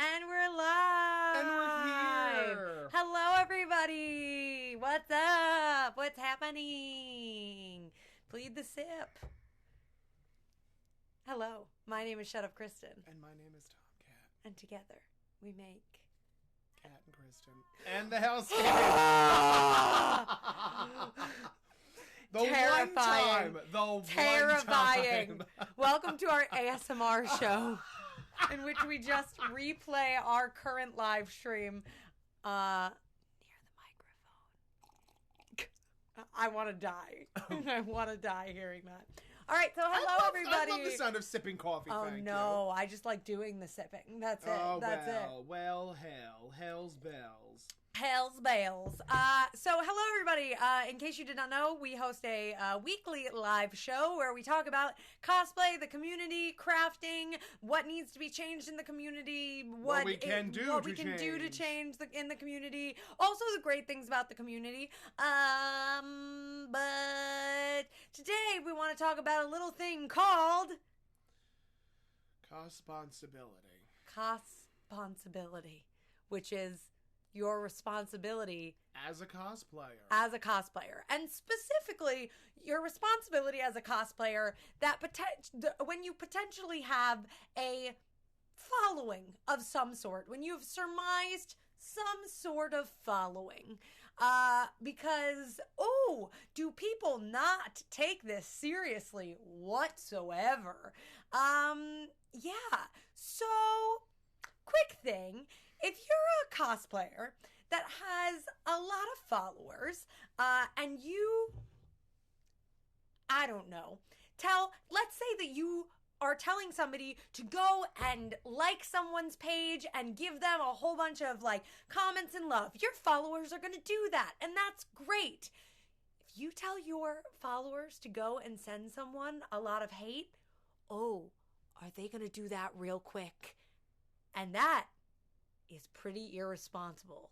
And we're live! And we're here! Hello, everybody! What's up? What's happening? Plead the sip. Hello, my name is Catt Kristen. And my name is Tom Catt. And together, we make... Catt and Kristen. And the house The Terrifying. one time. Terrifying. Welcome to our ASMR show, in which we just replay our current live stream near the microphone. I want to die. I want to die hearing that. All right, so hello, everybody. I love the sound of sipping coffee. Oh, thank no. you. I just like doing the sipping. That's it. Oh, That's it. Well, hell's bells. Hell's bells. So hello everybody. In case you did not know, we host a weekly live show where we talk about cosplay, the community, crafting, what needs to be changed in the community, what we can do to change in the community. Also the great things about the community. But today we want to talk about a little thing called Cos-Ponsibility. Cos-Ponsibility, which is your responsibility as a cosplayer. And specifically, your responsibility as a cosplayer that when you potentially have a following of some sort, when you've surmised some sort of following. Because, do people not take this seriously whatsoever? Yeah. So, quick thing. If you're a cosplayer that has a lot of followers, and you, I don't know, let's say that you are telling somebody to go and like someone's page and give them a whole bunch of like comments and love. Your followers are going to do that, and that's great. If you tell your followers to go and send someone a lot of hate, are they going to do that real quick? And that is pretty irresponsible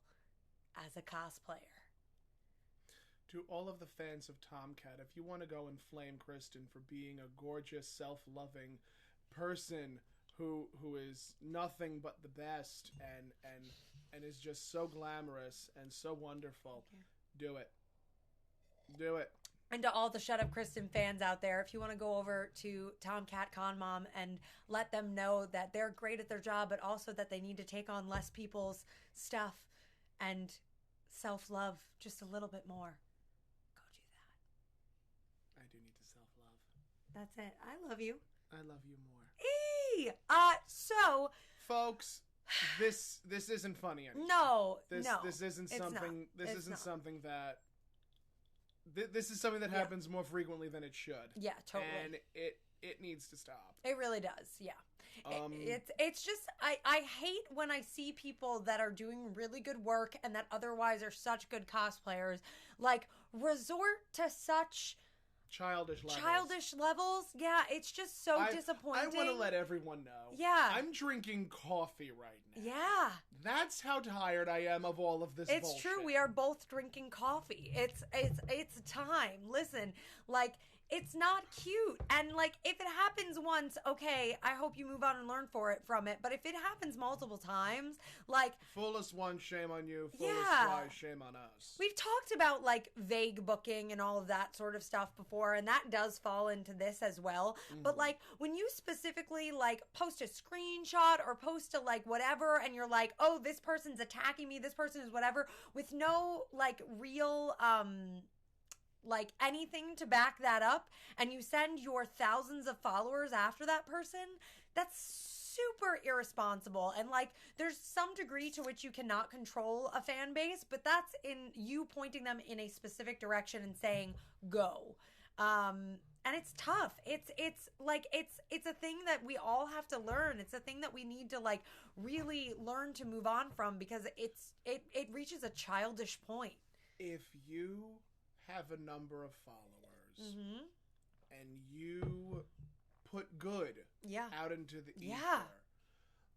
as a cosplayer. To all of the fans of Tom Catt, if you want to go and flame Kristen for being a gorgeous, self-loving person who is nothing but the best and is just so glamorous and so wonderful, do it. Do it. And to all the Shut Up Kristen fans out there, if you want to go over to Tom Catt Con Mom and let them know that they're great at their job, but also that they need to take on less people's stuff and self-love just a little bit more, go do that. I do need to self-love. That's it. I love you. I love you more. So... Folks... This isn't funny anymore. No, This isn't something... This isn't something that... This is something that happens more frequently than it should. Yeah, totally. And it needs to stop. It really does, yeah. It's just, I hate when I see people that are doing really good work and that otherwise are such good cosplayers, like, resort to such... Childish levels. Yeah, it's just so disappointing. I want to let everyone know. Yeah. I'm drinking coffee right now. Yeah. That's how tired I am of all of this bullshit. It's true. We are both drinking coffee. It's time. Listen, like, it's not cute. And, like, if it happens once, okay, I hope you move on and learn from it. But if it happens multiple times, like... Fullest one, shame on you. Fullest twice, shame on us. We've talked about, like, vague booking and all of that sort of stuff before, and that does fall into this as well. Mm-hmm. But, like, when you specifically, like, post a screenshot or post a, like, whatever, and you're like, oh, this person's attacking me, this person is whatever, with no, like, real... like anything to back that up, and you send your thousands of followers after that person, that's super irresponsible. And like, there's some degree to which you cannot control a fan base, but that's in you pointing them in a specific direction and saying go. And it's tough. It's a thing that we all have to learn. It's a thing that we need to like really learn to move on from, because it reaches a childish point. If you have a number of followers and you put good out into the ether.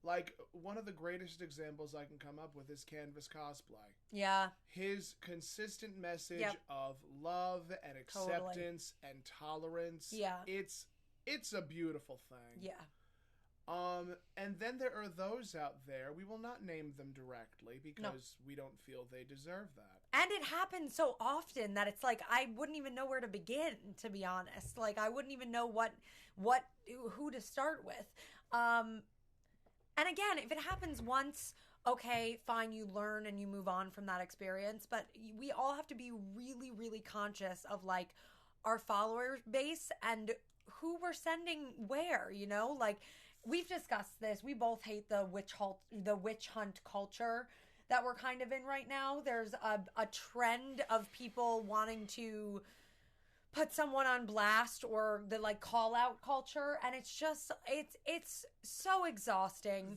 Like, one of the greatest examples I can come up with is Canvas Cosplay. Yeah. His consistent message of love and acceptance and tolerance. Yeah. It's a beautiful thing. Yeah. And then there are those out there, we will not name them directly because No. we don't feel they deserve that. And it happens so often that it's like I wouldn't even know where to begin, to be honest. Like I wouldn't even know who to start with. And again, if it happens once, okay, fine, you learn and you move on from that experience, but we all have to be really, really conscious of like our follower base and who we're sending where, you know? Like we've discussed this. We both hate the witch hunt culture that we're kind of in right now. There's a trend of people wanting to put someone on blast, or the like call out culture, and it's just it's so exhausting.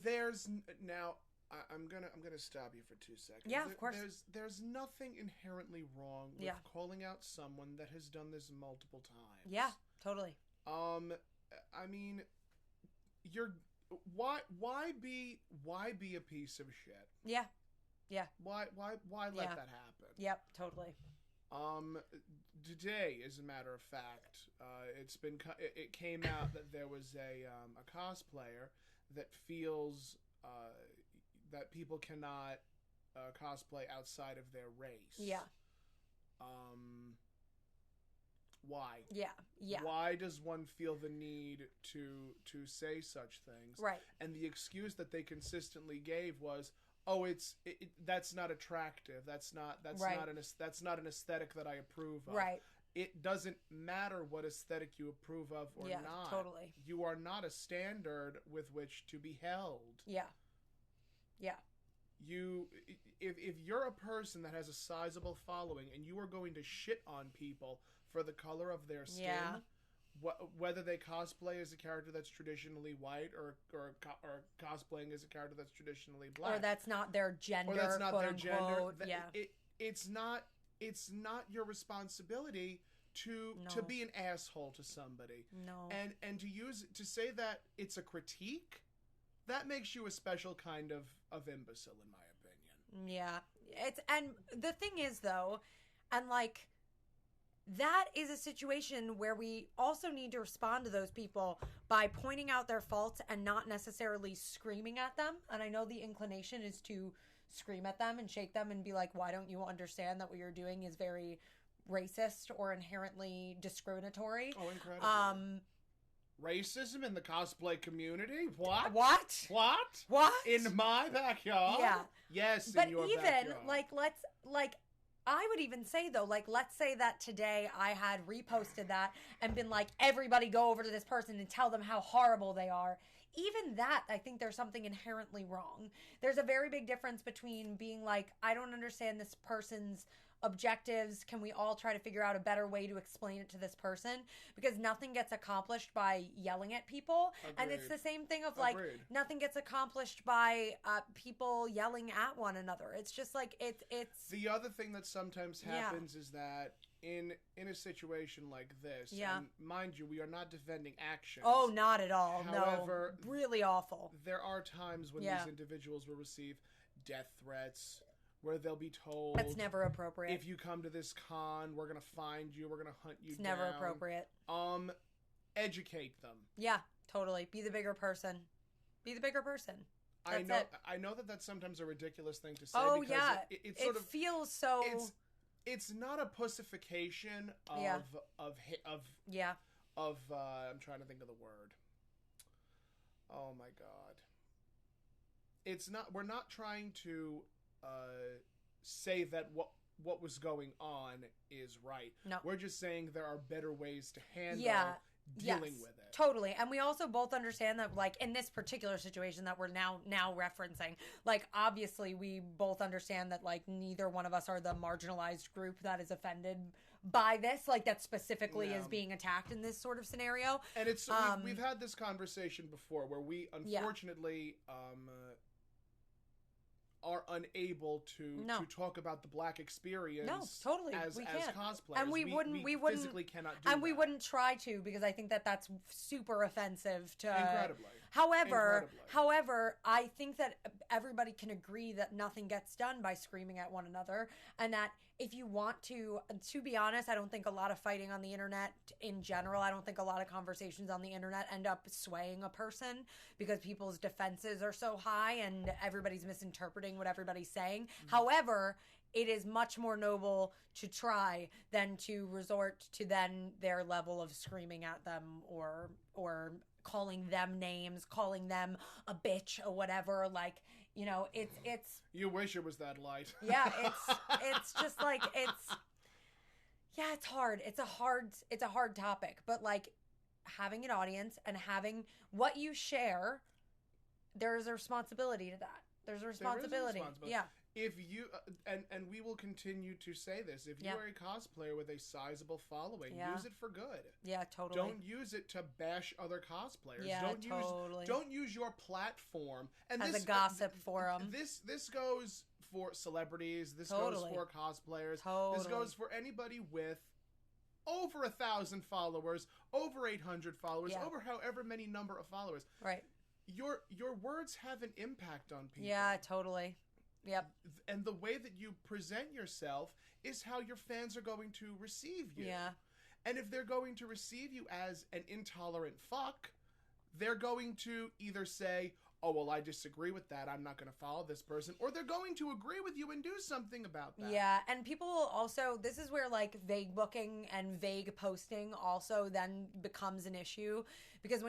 I'm gonna stop you for 2 seconds. Yeah, of course. There's nothing inherently wrong with calling out someone that has done this multiple times. Yeah, totally. I mean, why be a piece of shit? Yeah. Yeah. Why let that happen? Yep, totally. Today, as a matter of fact, it came out that there was a cosplayer that feels that people cannot cosplay outside of their race. Yeah. Why? Yeah. Yeah. Why does one feel the need to say such things? Right. And the excuse that they consistently gave was, "Oh, that's not attractive. That's not an aesthetic that I approve of." Right. It doesn't matter what aesthetic you approve of or yeah, not. Totally. You are not a standard with which to be held. Yeah. Yeah. If you're a person that has a sizable following and you are going to shit on people for the color of their skin, whether they cosplay as a character that's traditionally white or cosplaying as a character that's traditionally black, or that's not their gender, or that's not their gender, it's not your responsibility to be an asshole to somebody. No. And to say that it's a critique, that makes you a special kind of imbecile, in my opinion. Yeah. And the thing is, though, and like, that is a situation where we also need to respond to those people by pointing out their faults and not necessarily screaming at them. And I know the inclination is to scream at them and shake them and be like, why don't you understand that what you're doing is very racist or inherently discriminatory? Oh, incredible. Racism in the cosplay community? What? What? In my backyard? Yeah. Yes, but in your even, backyard. I would even say, though, like, let's say that today I had reposted that and been like, everybody go over to this person and tell them how horrible they are. Even that, I think there's something inherently wrong. There's a very big difference between being like, I don't understand this person's objectives. Can we all try to figure out a better way to explain it to this person? Because nothing gets accomplished by yelling at people. Agreed. And it's the same thing of like, Agreed. Nothing gets accomplished by people yelling at one another. It's just like, it's... The other thing that sometimes happens is that in a situation like this, and mind you, we are not defending actions. Oh, not at all. However, no. Really awful. There are times when these individuals will receive death threats, where they'll be told, that's never appropriate. If you come to this con, we're going to find you, we're going to hunt you down. It's never appropriate. Educate them. Yeah, totally. Be the bigger person. Be the bigger person. I know that that's sometimes a ridiculous thing to say. Oh, because yeah. It sort of feels so... It's not a pussification of I'm trying to think of the word. Oh my God. It's not, we're not trying to say that what was going on is right. No. We're just saying there are better ways to handle dealing with it. Totally. And we also both understand that, like, in this particular situation that we're now referencing, like, obviously we both understand that, like, neither one of us are the marginalized group that is offended by this, like, that specifically is being attacked in this sort of scenario. And it's we've had this conversation before where we unfortunately are unable to talk about the Black experience. No, totally. As cosplayers, and we wouldn't physically cannot do and that. we wouldn't try to, because I think that that's super offensive to incredibly However, I think that everybody can agree that nothing gets done by screaming at one another, and that if you want to be honest, I don't think a lot of fighting on the internet in general, I don't think a lot of conversations on the internet end up swaying a person because people's defenses are so high and everybody's misinterpreting what everybody's saying. Mm-hmm. However, it is much more noble to try than to resort to then their level of screaming at them or calling them names, calling them a bitch or whatever. Like, you know, it's you wish it was that light. Yeah, it's just like it's hard. It's a hard topic, but like having an audience and having what you share, there's a responsibility to that. There's a responsibility. Yeah. If you and we will continue to say this, if you are a cosplayer with a sizable following, use it for good. Yeah, totally. Don't use it to bash other cosplayers. Yeah, Don't use your platform and as a gossip forum. This goes for celebrities. This totally. goes for cosplayers. Totally. This goes for anybody with over 1,000 followers, over 800 followers, over however many number of followers. Right. Your words have an impact on people. Yeah, totally. Yep. And the way that you present yourself is how your fans are going to receive you. Yeah. And if they're going to receive you as an intolerant fuck, they're going to either say, oh, well, I disagree with that, I'm not going to follow this person, or they're going to agree with you and do something about that. Yeah, and people also, this is where like vague booking and vague posting also then becomes an issue, because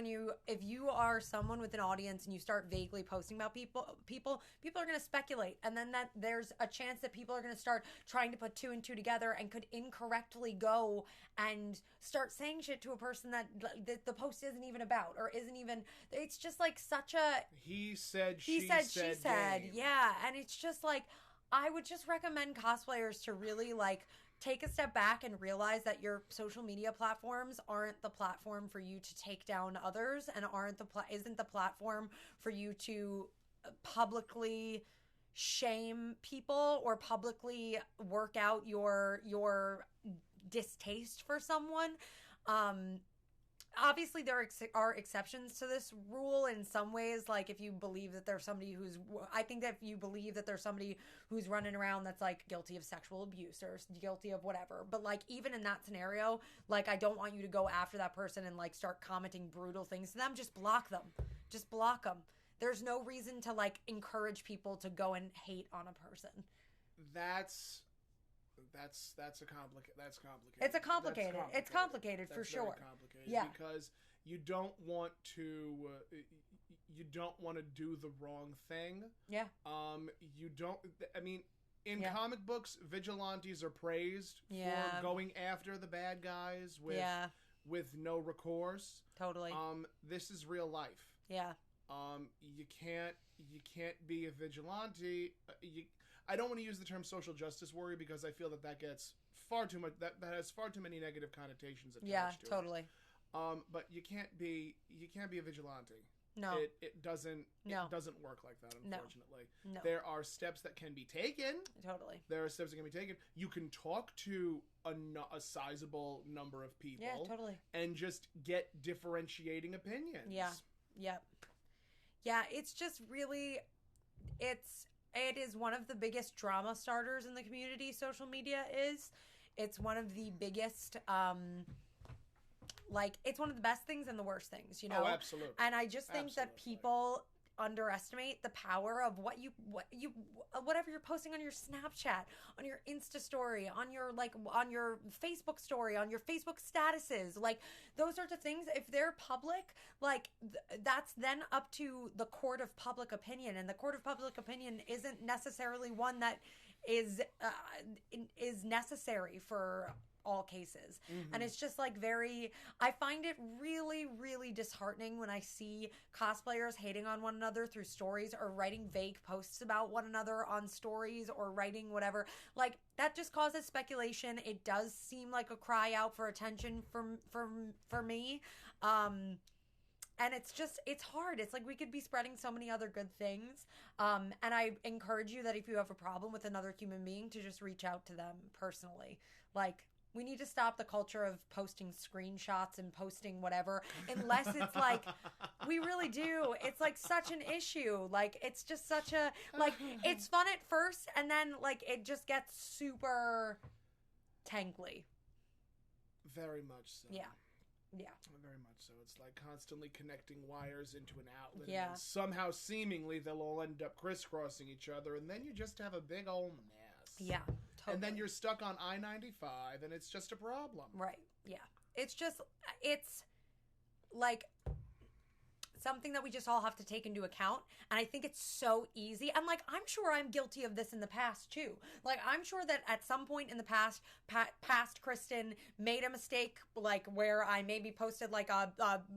if you are someone with an audience and you start vaguely posting about people are going to speculate, and then that there's a chance that people are going to start trying to put two and two together and could incorrectly go and start saying shit to a person that the post isn't even about, or isn't even, it's just like such a he said, she said. Game. Yeah, and it's just like, I would just recommend cosplayers to really like take a step back and realize that your social media platforms aren't the platform for you to take down others, and isn't the platform for you to publicly shame people or publicly work out your distaste for someone. Obviously, there are exceptions to this rule in some ways. Like, if you believe that there's somebody I think that if you believe that there's somebody who's running around that's, like, guilty of sexual abuse or guilty of whatever. But, like, even in that scenario, like, I don't want you to go after that person and, like, start commenting brutal things to them. Just block them. Just block them. There's no reason to, like, encourage people to go and hate on a person. That's complicated. It's complicated for sure. Complicated, yeah, because you don't want to do the wrong thing. Yeah. You don't. I mean, in comic books, vigilantes are praised for going after the bad guys with no recourse. Totally. This is real life. Yeah. You can't be a vigilante. I don't want to use the term social justice warrior because I feel that gets far too much. That has far too many negative connotations attached to it. Totally. But you can't be a vigilante. No, it doesn't work like that. Unfortunately, no. There are steps that can be taken. Totally. There are steps that can be taken. You can talk to a sizable number of people. Yeah, totally. And just get differentiating opinions. Yeah. Yep. Yeah. It's just really, it is one of the biggest drama starters in the community. Social media is. It's one of the biggest, it's one of the best things and the worst things, you know? Oh, absolutely. And I just think that people underestimate the power of whatever you're posting on your Snapchat, on your Insta story, on your Facebook story, on your Facebook statuses, like those sorts of things. If they're public, like that's then up to the court of public opinion, and the court of public opinion isn't necessarily one that is necessary for all cases. Mm-hmm. And it's just like I find it really, really disheartening when I see cosplayers hating on one another through stories, or writing vague posts about one another on stories, or writing whatever. Like, that just causes speculation. It does seem like a cry out for attention for me. And it's hard. It's like we could be spreading so many other good things. And I encourage you that if you have a problem with another human being, to just reach out to them personally. Like, We need to stop the culture of posting screenshots and posting whatever, unless it's like, we really do. It's like such an issue. Like, it's just such a, like, it's fun at first, and then, like, it just gets super tankly. Very much so. Yeah. Very much so. It's like constantly connecting wires into an outlet. Yeah. And somehow, seemingly, they'll all end up crisscrossing each other, and then you just have a big old mess. Yeah. Totally. And then you're stuck on I-95, and it's just a problem. Right. Yeah. It's like something that we just all have to take into account. And I think it's so easy. And like, I'm sure I'm guilty of this in the past too. Like, I'm sure that at some point in the past, past Kristen made a mistake, like where I maybe posted like a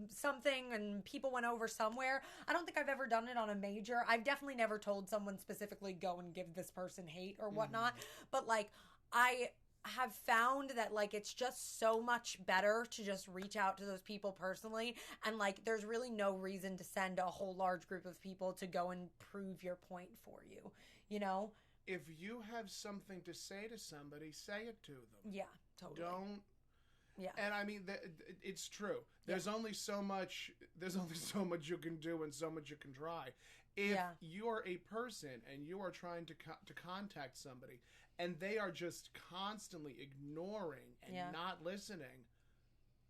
something and people went over somewhere. I don't think I've ever done it on a major. I've definitely never told someone specifically, go and give this person hate or whatnot. But like, I have found that like it's just so much better to just reach out to those people personally, and like there's really no reason to send a whole large group of people to go and prove your point for you, you know? If you have something to say to somebody, say it to them. Yeah, totally. Don't. Yeah. And I mean, it's true. There's only so much you can do and so much you can try. If you are a person and you are trying to contact somebody, and they are just constantly ignoring and not listening,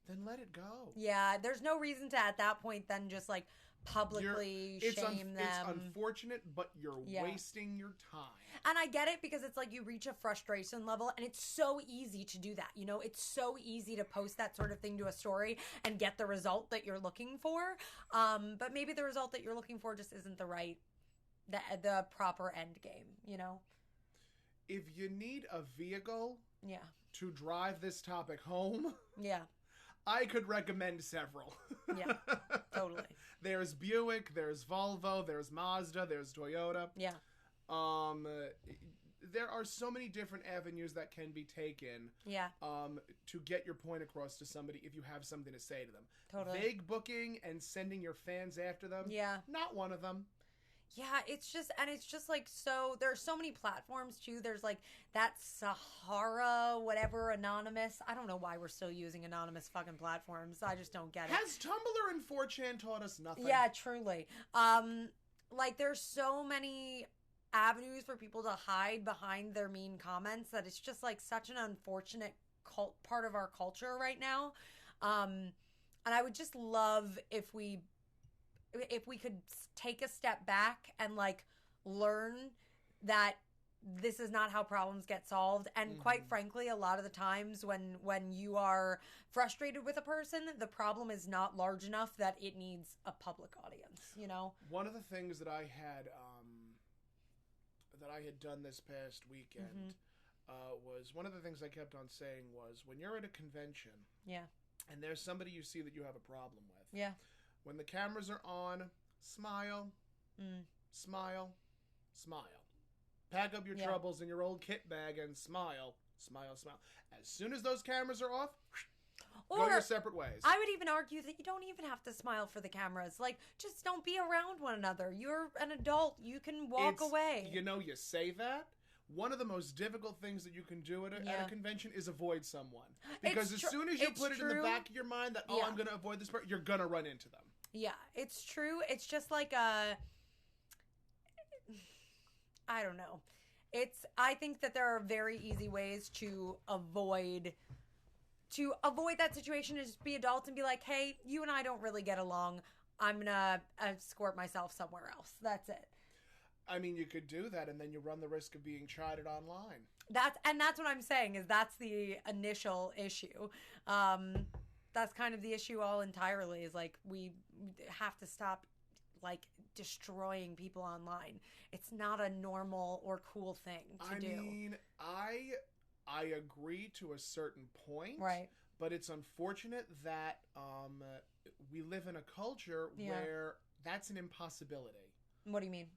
then let it go. Yeah, there's no reason to, at that point, then just like publicly shame them. It's unfortunate, but you're wasting your time. And I get it, because it's like you reach a frustration level, and it's so easy to do that. You know, it's so easy to post that sort of thing to a story and get the result that you're looking for. But maybe the result that you're looking for just isn't the proper end game, you know? If you need a vehicle to drive this topic home, I could recommend several. Yeah, totally. There's Buick, there's Volvo, there's Mazda, there's Toyota. Yeah. There are so many different avenues that can be taken to get your point across to somebody if you have something to say to them. Totally. Vague booking and sending your fans after them, not one of them. Yeah, it's just like, so there are so many platforms too. There's like that Sahara, whatever, anonymous. I don't know why we're still using anonymous fucking platforms. I just don't get it. Has Tumblr and 4chan taught us nothing? Yeah, truly. Like there's so many avenues for people to hide behind their mean comments that it's just like such an unfortunate part of our culture right now. And I would just love if we could take a step back and like learn that this is not how problems get solved. And quite frankly, a lot of the times when you are frustrated with a person, the problem is not large enough that it needs a public audience, you know? One of the things that I had done this past weekend was, one of the things I kept on saying was, when you're at a convention and there's somebody you see that you have a problem with, when the cameras are on, smile, smile, smile. Pack up your troubles in your old kit bag and smile, smile, smile. As soon as those cameras are off, go your separate ways. I would even argue that you don't even have to smile for the cameras. Like, just don't be around one another. You're an adult. You can walk away. You know, you say that. One of the most difficult things that you can do at a convention is avoid someone. Because as soon as you put it in the back of your mind that, I'm going to avoid this person, you're going to run into them. Yeah, it's true. It's just like I don't know. I think that there are very easy ways to avoid that situation, and just be adults and be like, hey, you and I don't really get along. I'm going to escort myself somewhere else. That's it. I mean, you could do that, and then you run the risk of being chided online. That's what I'm saying, is that's the initial issue. That's kind of the issue all entirely, is like, we have to stop like destroying people online. It's not a normal or cool thing to do. I mean, I agree to a certain point. Right. But it's unfortunate that we live in a culture where that's an impossibility. What do you mean?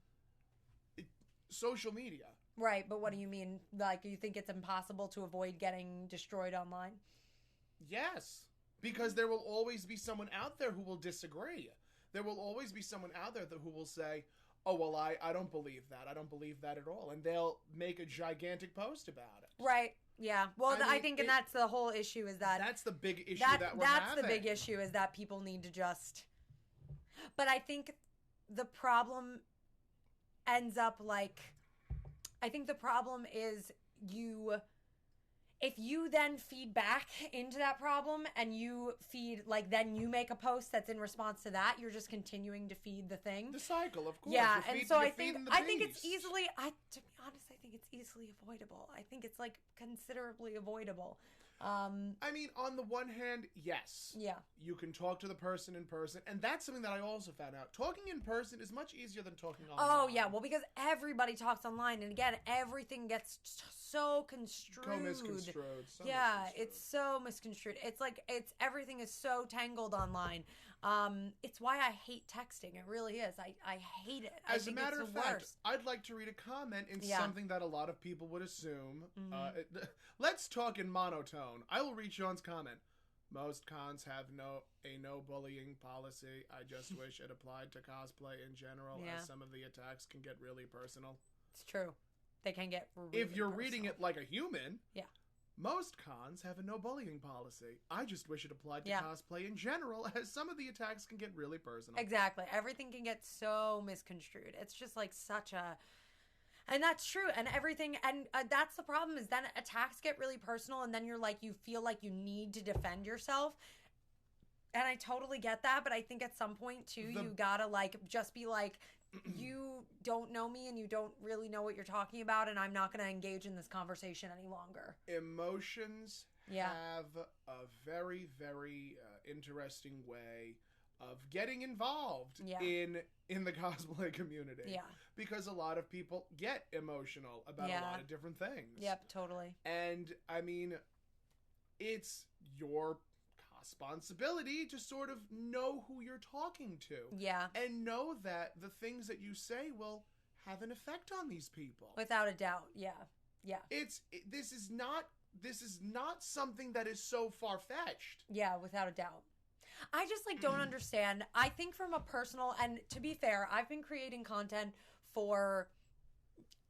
Social media. Right, but what do you mean? Like, you think it's impossible to avoid getting destroyed online? Yes, because there will always be someone out there who will disagree. There will always be someone out there who will say, oh, well, I don't believe that. I don't believe that at all. And they'll make a gigantic post about it. Right. Yeah. Well, I think, and that's the whole issue is that... That's the big issue that we're having. That's the big issue is that people need to just... But I think the problem ends up like... I think the problem is if you then feed back into that problem and you feed, like, then you make a post that's in response to that, you're just continuing to feed the thing. The cycle, of course. Yeah, and so I think it's easily, to be honest, I think it's easily avoidable. I think it's, like, considerably avoidable. I mean, on the one hand, yes. Yeah. You can talk to the person in person, and that's something that I also found out. Talking in person is much easier than talking online. Oh, yeah. Well, because everybody talks online, and again, everything gets so construed. Misconstrued. It's so misconstrued. It's like, everything is so tangled online. It's why I hate texting. It really is. I hate it. As a matter of fact, I'd like to read a comment in something that a lot of people would assume. Mm-hmm. Let's talk in monotone. I will read Sean's comment. Most cons have a no bullying policy. I just wish it applied to cosplay in general, as some of the attacks can get really personal. It's true. They can get really if you're personal. Reading it like a human. Yeah. Most cons have a no bullying policy. I just wish it applied to cosplay in general, as some of the attacks can get really personal. Exactly. Everything can get so misconstrued. It's just like such a... And that's true. And everything... And that's the problem is then attacks get really personal and then you're like, you feel like you need to defend yourself. And I totally get that. But I think at some point, too, you gotta, like, just be like... You don't know me and you don't really know what you're talking about, and I'm not going to engage in this conversation any longer. Emotions have a very, very interesting way of getting involved in the cosplay community. Yeah. Because a lot of people get emotional about a lot of different things. Yep, totally. And, I mean, it's your responsibility to sort of know who you're talking to. Yeah. And know that the things that you say will have an effect on these people. Without a doubt. Yeah. Yeah. This is not something that is so far-fetched. Yeah, without a doubt. I just like don't understand. I think from a personal, and to be fair, I've been creating content for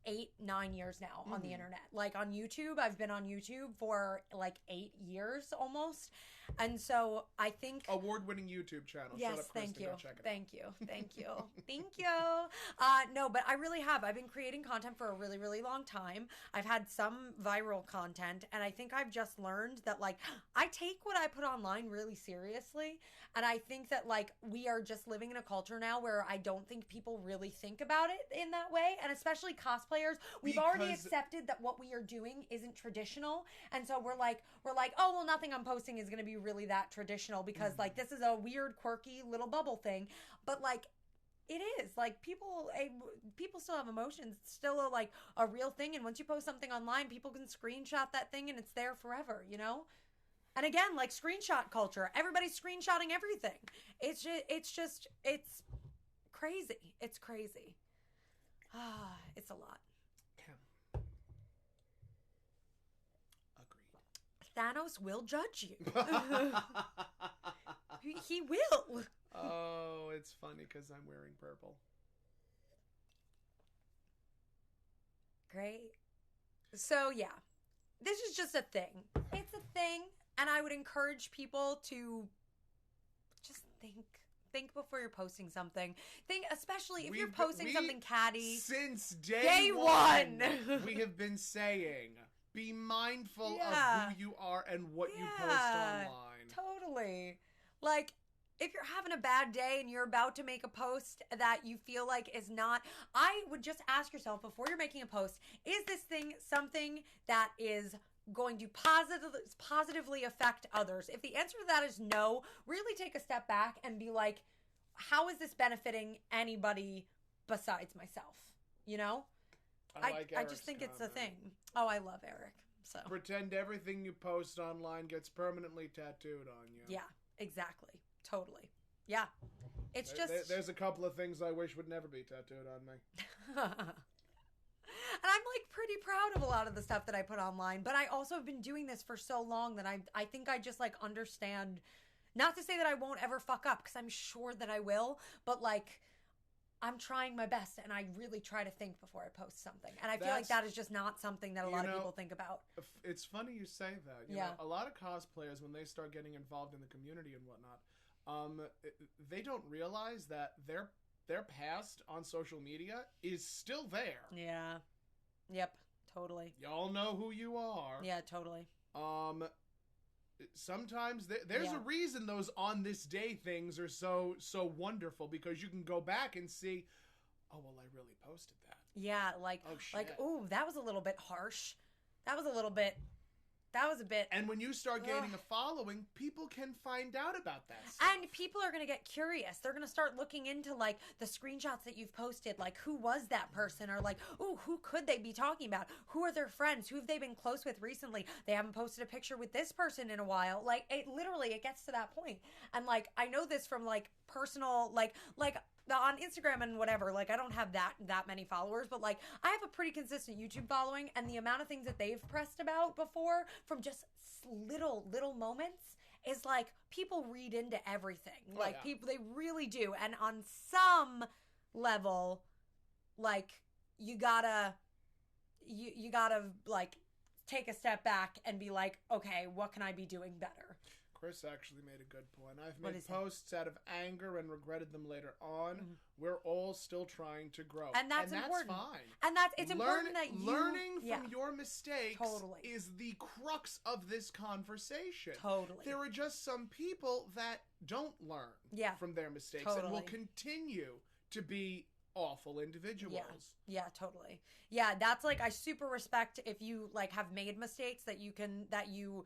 8-9 years now on the internet. Like on YouTube, I've been on YouTube for like 8 years almost. And so I think award-winning YouTube channel. Yes, Shut up, Kristen. thank you. Go check it thank you. Thank you. No, but I really have. I've been creating content for a really, really long time. I've had some viral content, and I think I've just learned that like I take what I put online really seriously. And I think that like we are just living in a culture now where I don't think people really think about it in that way. And especially cosplayers, we've already accepted that what we are doing isn't traditional. And so we're like, oh, well, nothing I'm posting is going to be really that traditional because like this is a weird, quirky little bubble thing. But like it is like people still have emotions. It's still a real thing. And once you post something online, people can screenshot that thing and it's there forever, you know? And again, like screenshot culture, everybody's screenshotting everything. It's crazy. It's crazy. It's a lot. Agreed. Thanos will judge you. He will. Oh, it's funny because I'm wearing purple. Great. So yeah, this is just a thing. It's a thing. And I would encourage people to just think before you're posting something. Think, especially if you're posting something catty. Since day one, we have been saying, be mindful of who you are and what you post online. Totally. Like, if you're having a bad day and you're about to make a post that you feel like is not, I would just ask yourself before you're making a post, is this thing something that is going to positively affect others? If the answer to that is no, really take a step back and be like, how is this benefiting anybody besides myself? You know? I just think it's a thing. Oh, I love Eric. So pretend everything you post online gets permanently tattooed on you. Yeah, exactly. Totally. Yeah. It's there's a couple of things I wish would never be tattooed on me. And I'm like pretty proud of a lot of the stuff that I put online, but I also have been doing this for so long that I think I just like understand, not to say that I won't ever fuck up because I'm sure that I will, but like I'm trying my best, and I really try to think before I post something. And I feel like that is just not something that a lot of people think about. It's funny you say that. You know, a lot of cosplayers, when they start getting involved in the community and whatnot, they don't realize that their past on social media is still there. Yeah. Yep. Totally. Y'all know who you are. Yeah, totally. Sometimes there's a reason those on this day things are so wonderful, because you can go back and see, oh well, I really posted that. Yeah, like, oh shit, like, ooh, that was a little bit harsh. That was a bit. And when you start gaining a following, people can find out about that stuff. And people are going to get curious. They're going to start looking into, like, the screenshots that you've posted. Like, who was that person? Or, like, ooh, who could they be talking about? Who are their friends? Who have they been close with recently? They haven't posted a picture with this person in a while. Like, it gets to that point. And, like, I know this from, like, personal, like on Instagram and whatever, like, I don't have that many followers, but, like, I have a pretty consistent YouTube following, and the amount of things that they've pressed about before from just little moments is, like, people read into everything. Like, people, they really do. And on some level, like, you gotta, like, take a step back and be like, okay, what can I be doing better? Chris actually made a good point. I've made posts out of anger and regretted them later on. Mm-hmm. We're all still trying to grow. And that's important. Fine. And it's important that you... Learning from your mistakes is the crux of this conversation. Totally. There are just some people that don't learn from their mistakes and will continue to be awful individuals. Yeah, totally. Yeah, that's, like, I super respect if you, like, have made mistakes that you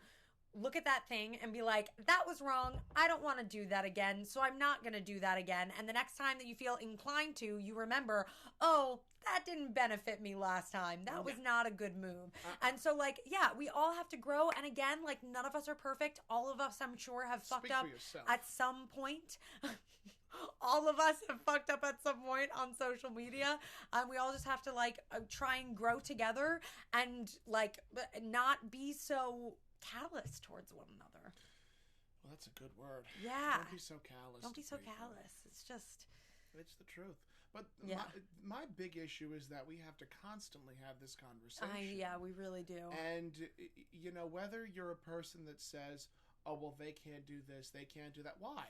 look at that thing and be like, that was wrong. I don't want to do that again, so I'm not going to do that again. And the next time that you feel inclined to, you remember, oh, that didn't benefit me last time. That was not a good move. And so, like, we all have to grow. And again, like, none of us are perfect. All of us, I'm sure, have fucked up at some point. All of us have fucked up at some point on social media. We all just have to, like, try and grow together and, like, not be so callous towards one another. Well, that's a good word. Yeah. Don't be so callous. Don't be so callous. It's the truth. But my big issue is that we have to constantly have this conversation. We really do. And, you know, whether you're a person that says, oh, well, they can't do this, they can't do that. Why?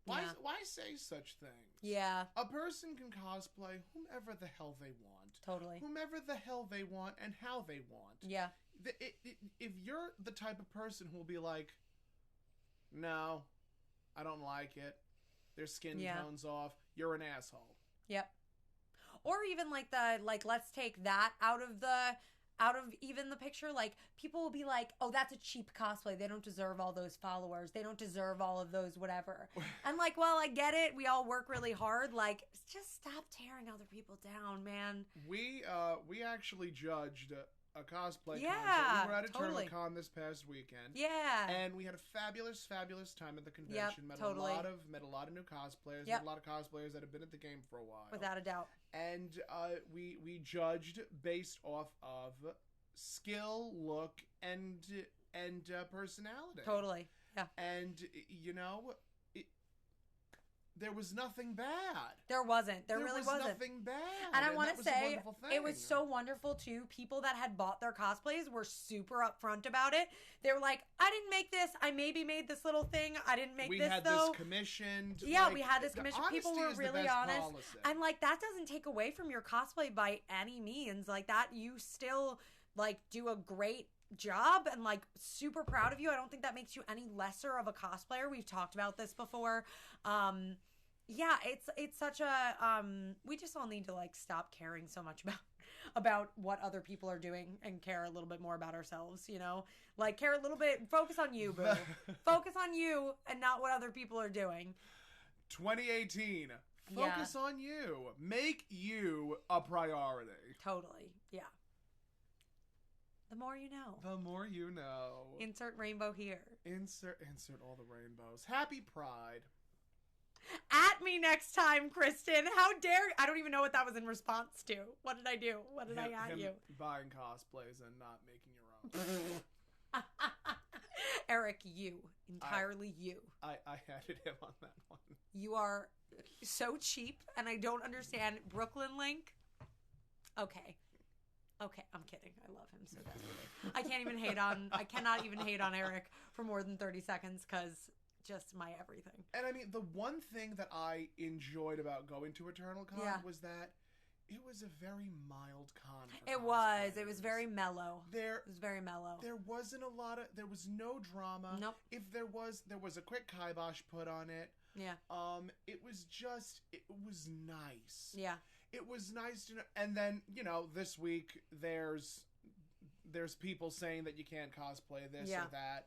Why say such things? Yeah. A person can cosplay whomever the hell they want. Totally. Whomever the hell they want and how they want. Yeah. If you're the type of person who will be like, no, I don't like it, their skin tones off, you're an asshole. Yep. Or even like let's take that out of even the picture. Like, people will be like, oh, that's a cheap cosplay. They don't deserve all those followers. They don't deserve all of those whatever. And, like, well, I get it. We all work really hard. Like, just stop tearing other people down, man. We actually judged a cosplay concert. We were at a tournament con this past weekend. Yeah. And we had a fabulous time at the convention. Met a lot of new cosplayers. Met a lot of cosplayers that have been at the game for a while. Without a doubt. And we judged based off of skill, look, and personality. Totally. Yeah. And, you know, there was nothing bad. There wasn't. There really wasn't. There was nothing bad. And I want to say, it was so wonderful, too. People that had bought their cosplays were super upfront about it. They were like, I didn't make this. I maybe made this little thing. I didn't make this, though. We had this commissioned. Yeah, like, we had this commissioned. People were really honest. Policy. And, like, that doesn't take away from your cosplay by any means. Like, that, you still, like, do a great job and, like, super proud of you. I don't think that makes you any lesser of a cosplayer. We've talked about this before. Yeah, it's such a we just all need to, like, stop caring so much about what other people are doing and care a little bit more about ourselves, you know? Like, care a little bit, focus on you, boo. Focus on you and not what other people are doing. 2018. Focus on you. Make you a priority. Totally. Yeah. The more you know. The more you know. Insert rainbow here. Insert all the rainbows. Happy Pride. At me next time, Kristen. How dare... I don't even know what that was in response to. What did I do? What did I at you? Buying cosplays and not making your own. Eric, you. Entirely you. I added him on that one. You are so cheap, and I don't understand. Brooklyn Link. Okay, I'm kidding. I love him so desperately. I cannot even hate on Eric for more than 30 seconds because just my everything. And I mean, the one thing that I enjoyed about going to Eternal Con was that it was a very mild con. It was very mellow. It was very mellow. There wasn't there was no drama. Nope. If there was a quick kibosh put on it. Yeah. It was nice. Yeah. It was nice to know. And then, this week there's people saying that you can't cosplay this or that.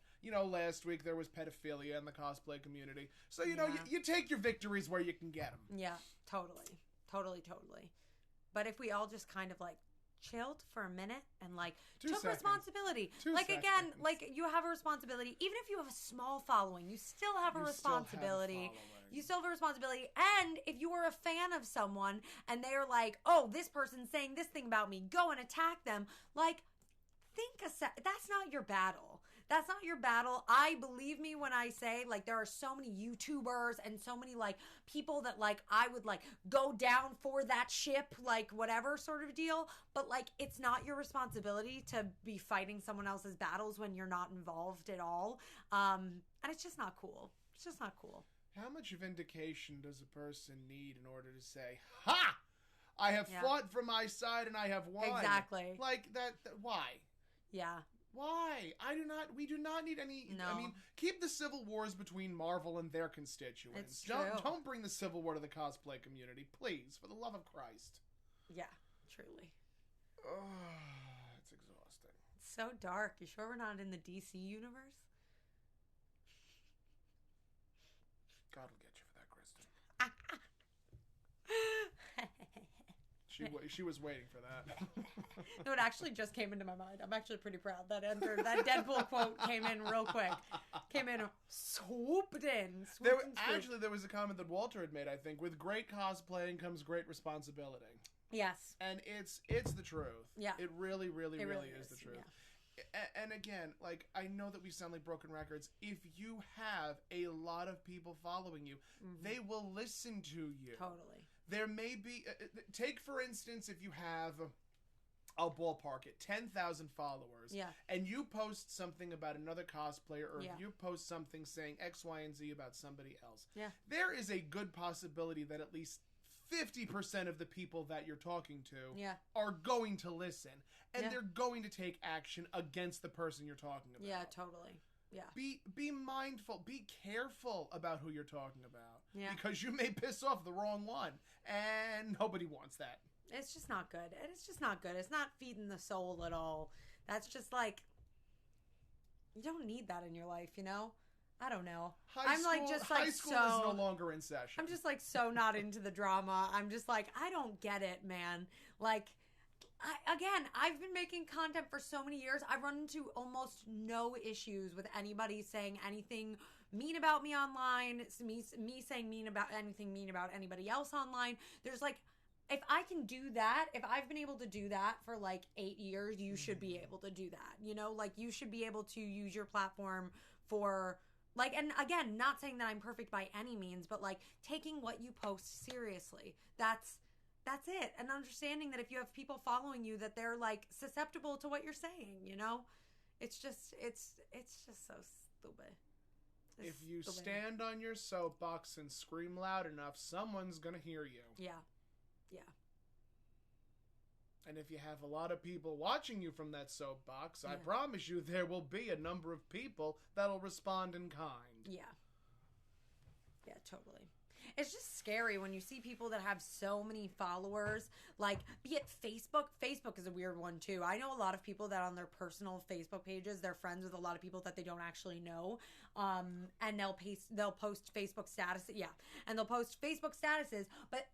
Last week there was pedophilia in the cosplay community. So, you take your victories where you can get them. Yeah, totally. But if we all just kind of chilled for a minute and took responsibility. Again, you have a responsibility. Even if you have a small following, you still have a responsibility. You still have a responsibility. And if you are a fan of someone and they're like, oh, this person's saying this thing about me, go and attack them. Think a sec. That's not your battle. That's not your battle. Believe me when I say, there are so many YouTubers and so many, people that, I would, go down for that ship, whatever sort of deal. But, it's not your responsibility to be fighting someone else's battles when you're not involved at all. And it's just not cool. It's just not cool. How much vindication does a person need in order to say, ha! I have fought for my side and I have won. Exactly. Why? Yeah. Why? We do not need any. No. I mean, keep the civil wars between Marvel and their constituents. It's true. Don't bring the civil war to the cosplay community, please, for the love of Christ. Yeah, truly. It's exhausting. It's so dark. You sure we're not in the DC universe? God will get you for that, Kristen. She was waiting for that. No, it actually just came into my mind. I'm actually pretty proud that that Deadpool quote came in real quick. Came in, swooped in. Actually, there was a comment that Walter had made, I think, with great cosplaying comes great responsibility. Yes. And it's the truth. Yeah. It really, really, really is the truth. Yeah. And again, I know that we sound like broken records. If you have a lot of people following you, they will listen to you. Totally. There may be, take for instance, if you have, I'll ballpark it, 10,000 followers, and you post something about another cosplayer, or if you post something saying X, Y, and Z about somebody else, there is a good possibility that at least 50% of the people that you're talking to are going to listen, and they're going to take action against the person you're talking about. Yeah, totally. Yeah. Be mindful. Be careful about who you're talking about. Yeah. Because you may piss off the wrong one, and nobody wants that. It's just not good. And it's just not good. It's not feeding the soul at all. That's just you don't need that in your life, I don't know. High school is no longer in session. I'm just so not into the drama. I'm just I don't get it, man. I've been making content for so many years. I've run into almost no issues with anybody saying anything mean about me online, me saying anything mean about anybody else online. There's if I can do that, if I've been able to do that for 8 years, you should be able to do that. You should be able to use your platform for and again, not saying that I'm perfect by any means, but taking what you post seriously. That's it. And understanding that if you have people following you, that they're susceptible to what you're saying, It's just so stupid. If you stand on your soapbox and scream loud enough, someone's going to hear you. Yeah. Yeah. And if you have a lot of people watching you from that soapbox, I promise you there will be a number of people that'll respond in kind. Yeah. Yeah, totally. It's just scary when you see people that have so many followers, be it Facebook. Facebook is a weird one too. I know a lot of people that on their personal Facebook pages, they're friends with a lot of people that they don't actually know. And they'll post Facebook status. Yeah. And they'll post Facebook statuses, but,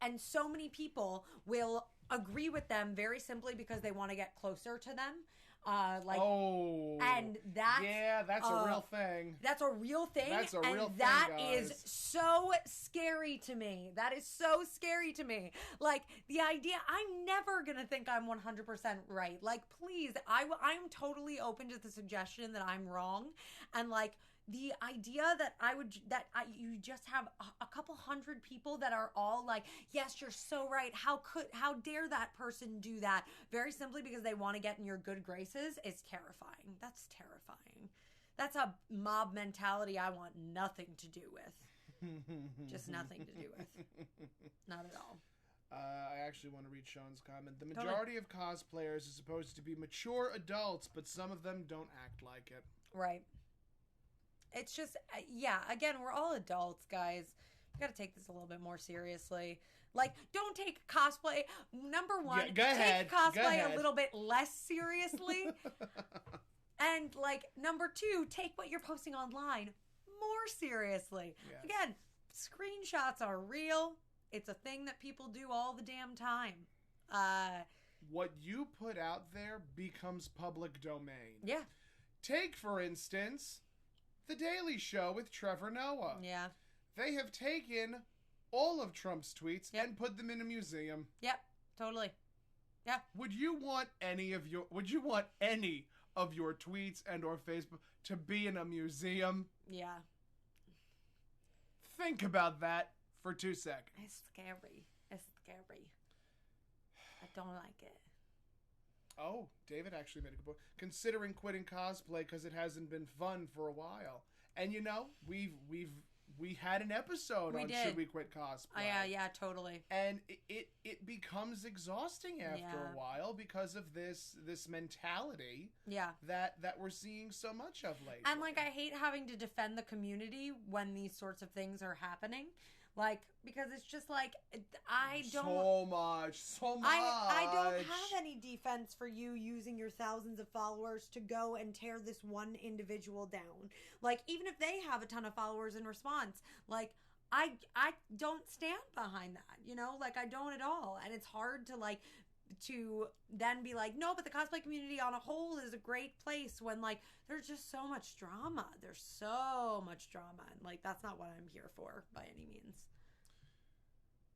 and so many people will agree with them very simply because they want to get closer to them. And that's a real thing. That's a real thing. That's a real thing, that guys. is so scary to me. That is so scary to me. The idea, I'm never gonna think I'm 100% right. Please, I'm totally open to the suggestion that I'm wrong, and the idea that you just have a couple hundred people that are all like, yes, you're so right. How dare that person do that? Very simply because they want to get in your good graces is terrifying. That's terrifying. That's a mob mentality I want nothing to do with. Just nothing to do with. Not at all. I actually want to read Sean's comment. The majority of cosplayers are supposed to be mature adults, but some of them don't act like it. Right. It's just, again, we're all adults, guys. We got to take this a little bit more seriously. Like, don't take cosplay, number one, take cosplay a little bit less seriously. And, like, number two, take what you're posting online more seriously. Yes. Again, screenshots are real. It's a thing that people do all the damn time. What you put out there becomes public domain. Yeah. Take, for instance, The Daily Show with Trevor Noah. Yeah. They have taken all of Trump's tweets and put them in a museum. Yep, totally. Yeah. Would you want any of your tweets and or Facebook to be in a museum? Yeah. Think about that for 2 seconds. It's scary. I don't like it. Oh, David actually made a good point. Considering quitting cosplay because it hasn't been fun for a while. And you know, we had an episode on Should We Quit Cosplay? Yeah, totally. And it becomes exhausting after a while because of this mentality that we're seeing so much of lately. And like, I hate having to defend the community when these sorts of things are happening. Like, because it's just like, I don't... So much. I don't have any defense for you using your thousands of followers to go and tear this one individual down. Like, even if they have a ton of followers in response, like, I don't stand behind that, you know? Like, I don't at all. And it's hard to, like, to then be like, no, but the cosplay community on a whole is a great place when, like, there's just so much drama. There's so much drama. And, like, that's not what I'm here for by any means.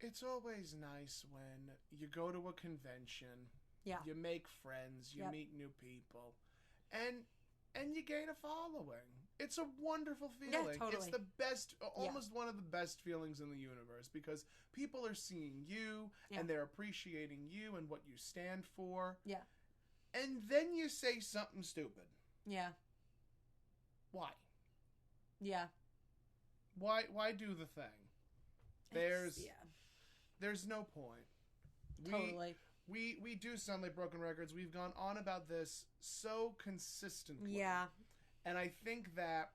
It's always nice when you go to a convention, you make friends, you meet new people, and you gain a following. It's a wonderful feeling. Yeah, totally. It's the best, almost one of the best feelings in the universe because people are seeing you and they're appreciating you and what you stand for. Yeah. And then you say something stupid. Yeah. Why? Yeah. Why do the thing? There's no point. Totally. We do sound like broken records. We've gone on about this so consistently. Yeah. And I think that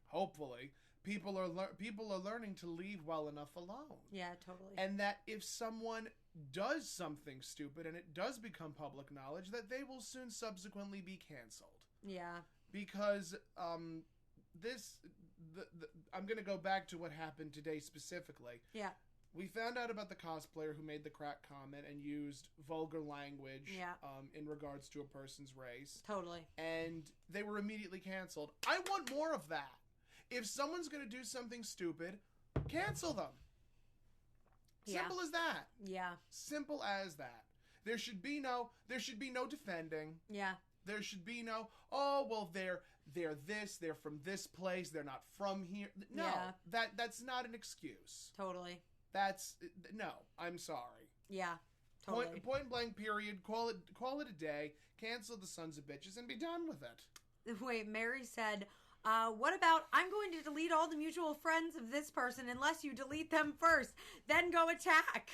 hopefully people are learning to leave well enough alone. Yeah, totally. And that if someone does something stupid and it does become public knowledge, that they will soon subsequently be canceled. Yeah. Because I'm going to go back to what happened today specifically. Yeah. We found out about the cosplayer who made the crack comment and used vulgar language in regards to a person's race. Totally. And they were immediately canceled. I want more of that. If someone's going to do something stupid, cancel them. Simple as that. Yeah. Simple as that. There should be no defending. Yeah. There should be no, oh, well, they're this, they're from this place, they're not from here. No, that's not an excuse. Totally. No, I'm sorry. Yeah, totally. Point blank period, call it a day, cancel the sons of bitches and be done with it. Wait, Mary said, what about, I'm going to delete all the mutual friends of this person unless you delete them first, then go attack.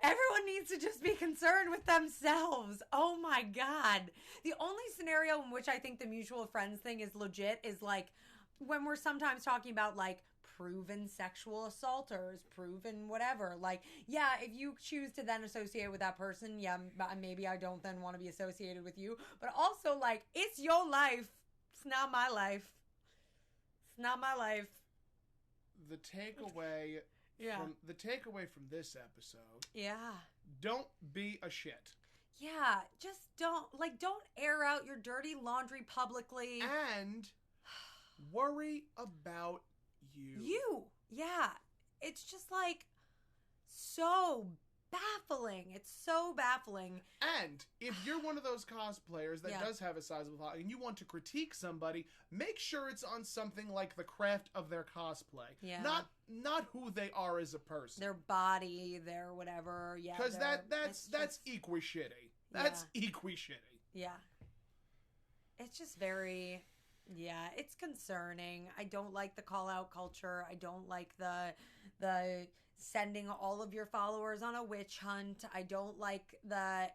Everyone needs to just be concerned with themselves. Oh my God. The only scenario in which I think the mutual friends thing is legit is like when we're sometimes talking about like proven sexual assaulters, proven whatever. Like, yeah, if you choose to then associate with that person, yeah, maybe I don't then want to be associated with you. But also, like, it's your life. It's not my life. It's not my life. The takeaway... Yeah. The takeaway from this episode. Yeah. Don't be a shit. Yeah. Just don't air out your dirty laundry publicly. And worry about you. You. Yeah. It's just like so baffling. It's so baffling. And if you're one of those cosplayers that Yeah. does have a sizable following and you want to critique somebody, make sure it's on something like the craft of their cosplay. Yeah. Not who they are as a person. Their body, their whatever. Yeah. Because that's just, equi shitty. That's equi shitty. Yeah. It's just very, yeah, it's concerning. I don't like the call out culture. I don't like the sending all of your followers on a witch hunt. I don't like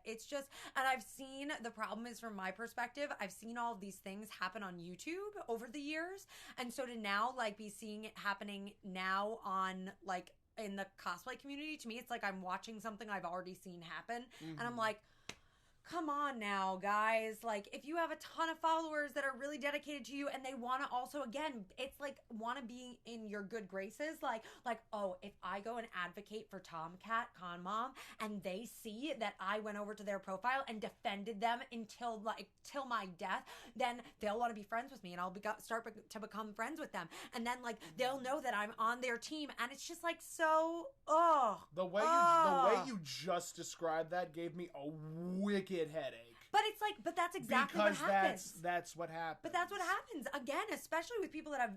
it's just, and I've seen, the problem is from my perspective, I've seen all of these things happen on YouTube over the years. And so to now like be seeing it happening now on like in the cosplay community, to me, it's like I'm watching something I've already seen happen. And I'm like, come on now, guys. Like, if you have a ton of followers that are really dedicated to you and they want to also, again, it's like, want to be in your good graces. Like, oh, if I go and advocate for Tomcat, Con Mom, and they see that I went over to their profile and defended them till my death, then they'll want to be friends with me and I'll start to become friends with them. And then, like, they'll know that I'm on their team. And it's just, like, so, The way you just described that gave me a wicked headache. But it's like, but that's exactly what happens. That's what happens. But that's what happens. Again, especially with people that have,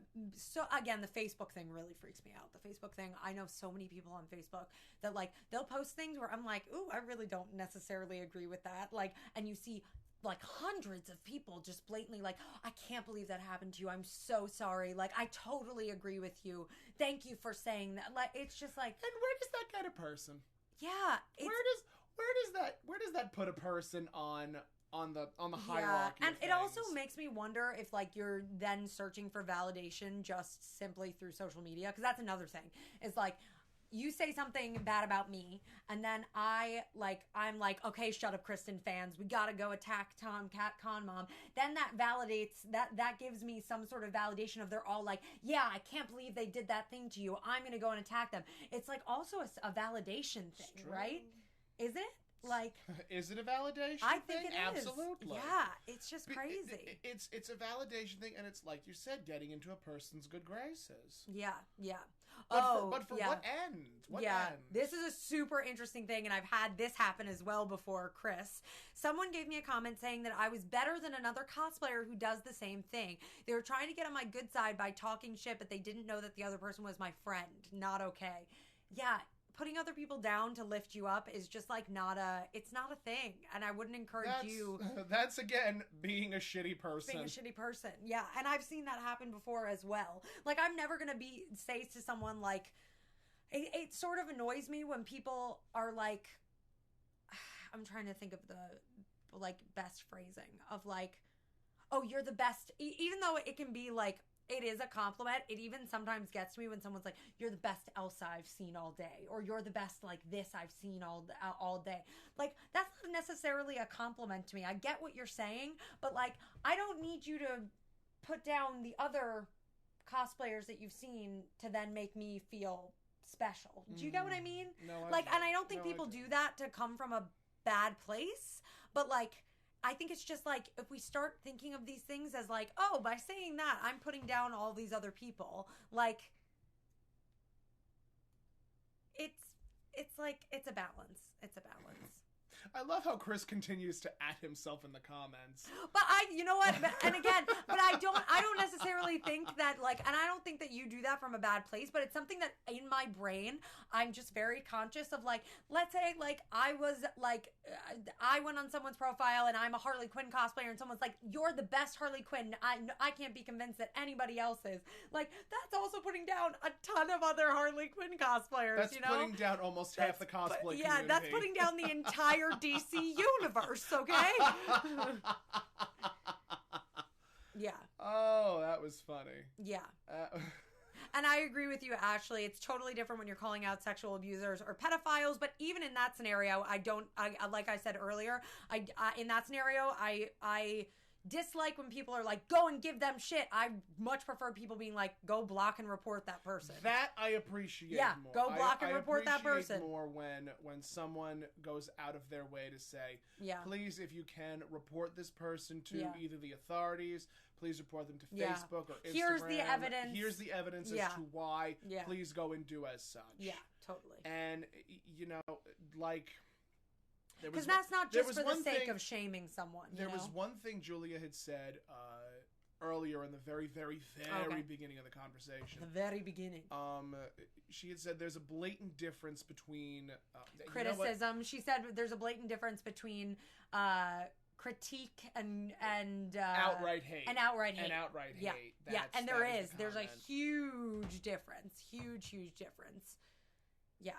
again, the Facebook thing really freaks me out. The Facebook thing, I know so many people on Facebook that, like, they'll post things where I'm like, ooh, I really don't necessarily agree with that. Like, and you see, like, hundreds of people just blatantly like, I can't believe that happened to you. I'm so sorry. Like, I totally agree with you. Thank you for saying that. Like, it's just like. And where does that get a person? Yeah. Where does that put a person on the hierarchy? And of it also things? makes me wonder if like you're then searching for validation just simply through social media, because that's another thing. Is like you say something bad about me, and then I'm like, okay, shut up, Kristen fans. We gotta go attack Cat Con Mom. Then that validates that gives me some sort of validation of they're all like, yeah, I can't believe they did that thing to you. I'm gonna go and attack them. It's like also a validation thing, right? Is it? Like, is it a validation I think thing? it is. Absolutely. Yeah, it's just crazy. It's a validation thing, and it's like you said, getting into a person's good graces. Yeah. But for what end? What end? This is a super interesting thing, and I've had this happen as well before, Chris. Someone gave me a comment saying that I was better than another cosplayer who does the same thing. They were trying to get on my good side by talking shit, but they didn't know that the other person was my friend. Not okay. Yeah. Putting other people down to lift you up is just like it's not a thing. And I wouldn't encourage you. That's again, being a shitty person. Being a shitty person. Yeah. And I've seen that happen before as well. Like, I'm never going to say to someone like, it sort of annoys me when people are like, I'm trying to think of the like best phrasing of like, oh, you're the best. Even though it can be like, it is a compliment. It even sometimes gets to me when someone's like, you're the best Elsa I've seen all day. Or you're the best like this I've seen all day. Like, that's not necessarily a compliment to me. I get what you're saying, but like, I don't need you to put down the other cosplayers that you've seen to then make me feel special. Do you get what I mean? No, and I don't think people do that to come from a bad place, but like, I think it's just like, if we start thinking of these things as like, oh, by saying that, I'm putting down all these other people. Like, it's like, it's a balance. It's a balance. I love how Chris continues to at himself in the comments. But you know what? And again, but I don't necessarily think that like, and I don't think that you do that from a bad place, but it's something that in my brain, I'm just very conscious of like, let's say like I was like, I went on someone's profile and I'm a Harley Quinn cosplayer and someone's like, you're the best Harley Quinn. I can't be convinced that anybody else is. Like, that's also putting down a ton of other Harley Quinn cosplayers, that's putting down almost half the cosplay community. Yeah, that's putting down the entire DC universe, okay? Yeah. Oh, that was funny. Yeah. And I agree with you, Ashley. It's totally different when you're calling out sexual abusers or pedophiles. But even in that scenario, like I said earlier, in that scenario, I dislike when people are like, go and give them shit. I much prefer people being like, go block and report that person. That I appreciate more. Go block and report that person. More when someone goes out of their way to say, please, if you can, report this person to either the authorities, please report them to Facebook or Instagram. Here's the evidence. Here's the evidence as to why. Please go and do as such. Yeah, Totally. And, you know, like... Because that's not just for the sake of shaming someone. There was one thing Julia had said earlier in the very, very, very beginning of the conversation. The very beginning. She had said there's a blatant difference between... criticism. She said there's a blatant difference between critique and outright hate. And outright hate. Yeah. Yeah, and there is. There's a huge difference. Huge difference. Yeah.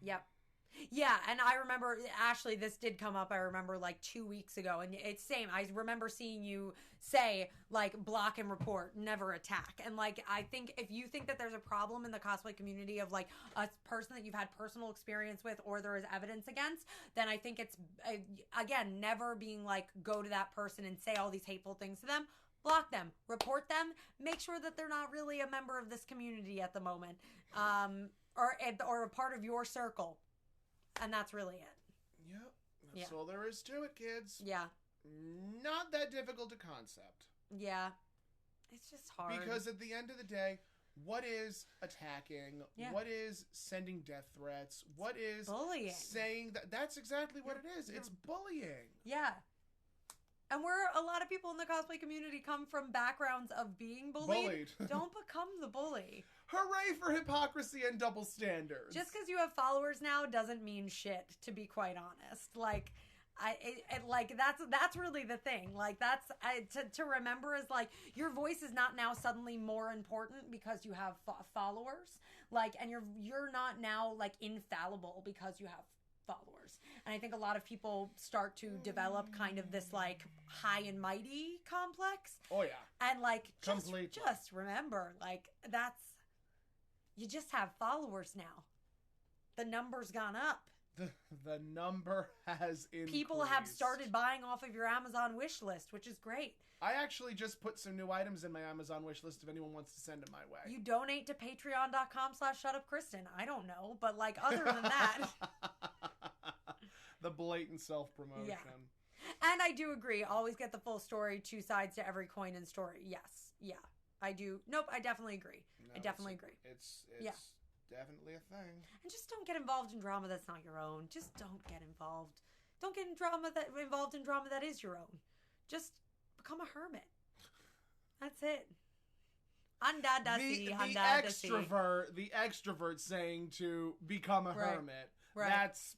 Yep. Yeah, and I remember, Ashley, this did come up, I remember, like, 2 weeks ago, and it's same. I remember seeing you say, like, block and report, never attack. And, like, I think if you think that there's a problem in the cosplay community of, like, a person that you've had personal experience with or there is evidence against, then I think it's, again, never being, like, go to that person and say all these hateful things to them. Block them, report them, make sure that they're not really a member of this community at the moment, or a part of your circle. And that's really it. Yep. That's all there is to it, kids. Yeah. Not that difficult a concept. Yeah. It's just hard. Because at the end of the day, what is attacking? Yeah. What is sending death threats? What is bullying? Saying that? That's exactly what it is. It's bullying. Yeah. And where a lot of people in the cosplay community come from backgrounds of being bullied. Don't become the bully. Hooray for hypocrisy and double standards. Just because you have followers now doesn't mean shit, to be quite honest. Like, that's really the thing. Like, that's to remember is, like, your voice is not now suddenly more important because you have followers. Like, and you're not now, like, infallible because you have followers. And I think a lot of people start to develop kind of this, like, high and mighty complex. Oh, yeah. And, like, Completely. just remember, like, you just have followers now. The number's gone up. The number has increased. People have started buying off of your Amazon wish list, which is great. I actually just put some new items in my Amazon wish list if anyone wants to send them my way. You donate to patreon.com/shutupkristen. I don't know, but, like, other than that. The blatant self-promotion. Yeah. And I do agree. Always get the full story, two sides to every coin and story. Yes. Yeah. I do. Nope, I definitely agree. No, I definitely agree. It's definitely a thing. And just don't get involved in drama that's not your own. Just don't get involved. Don't get involved in drama that is your own. Just become a hermit. That's it. The extrovert saying to become a hermit. Right. That's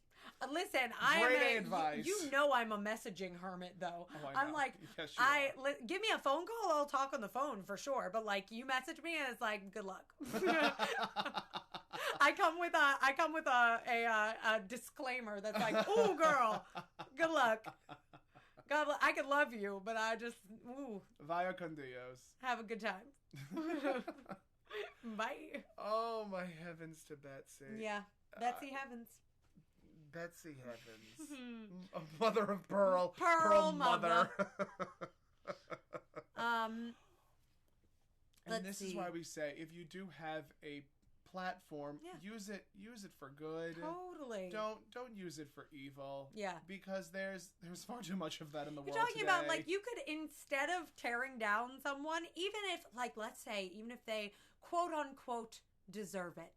listen, great advice. You know I'm a messaging hermit, though. Oh, I'm like, yes, give me a phone call, I'll talk on the phone for sure. But, like, you message me and it's like, good luck. I come with a disclaimer that's like, ooh, girl, good luck. God, I could love you, but I just, ooh. Vaya con Dios. Have a good time. Bye. Oh, my heavens to Betsy. Yeah, Betsy heavens. Betsy heavens. A mother of pearl. Pearl mother. And this is why we say, if you do have a platform, use it for good. Totally. Don't use it for evil. Yeah. Because there's far too much of that in the world You're talking today. about, like, you could, instead of tearing down someone, even if, like, let's say, even if they quote unquote deserve it.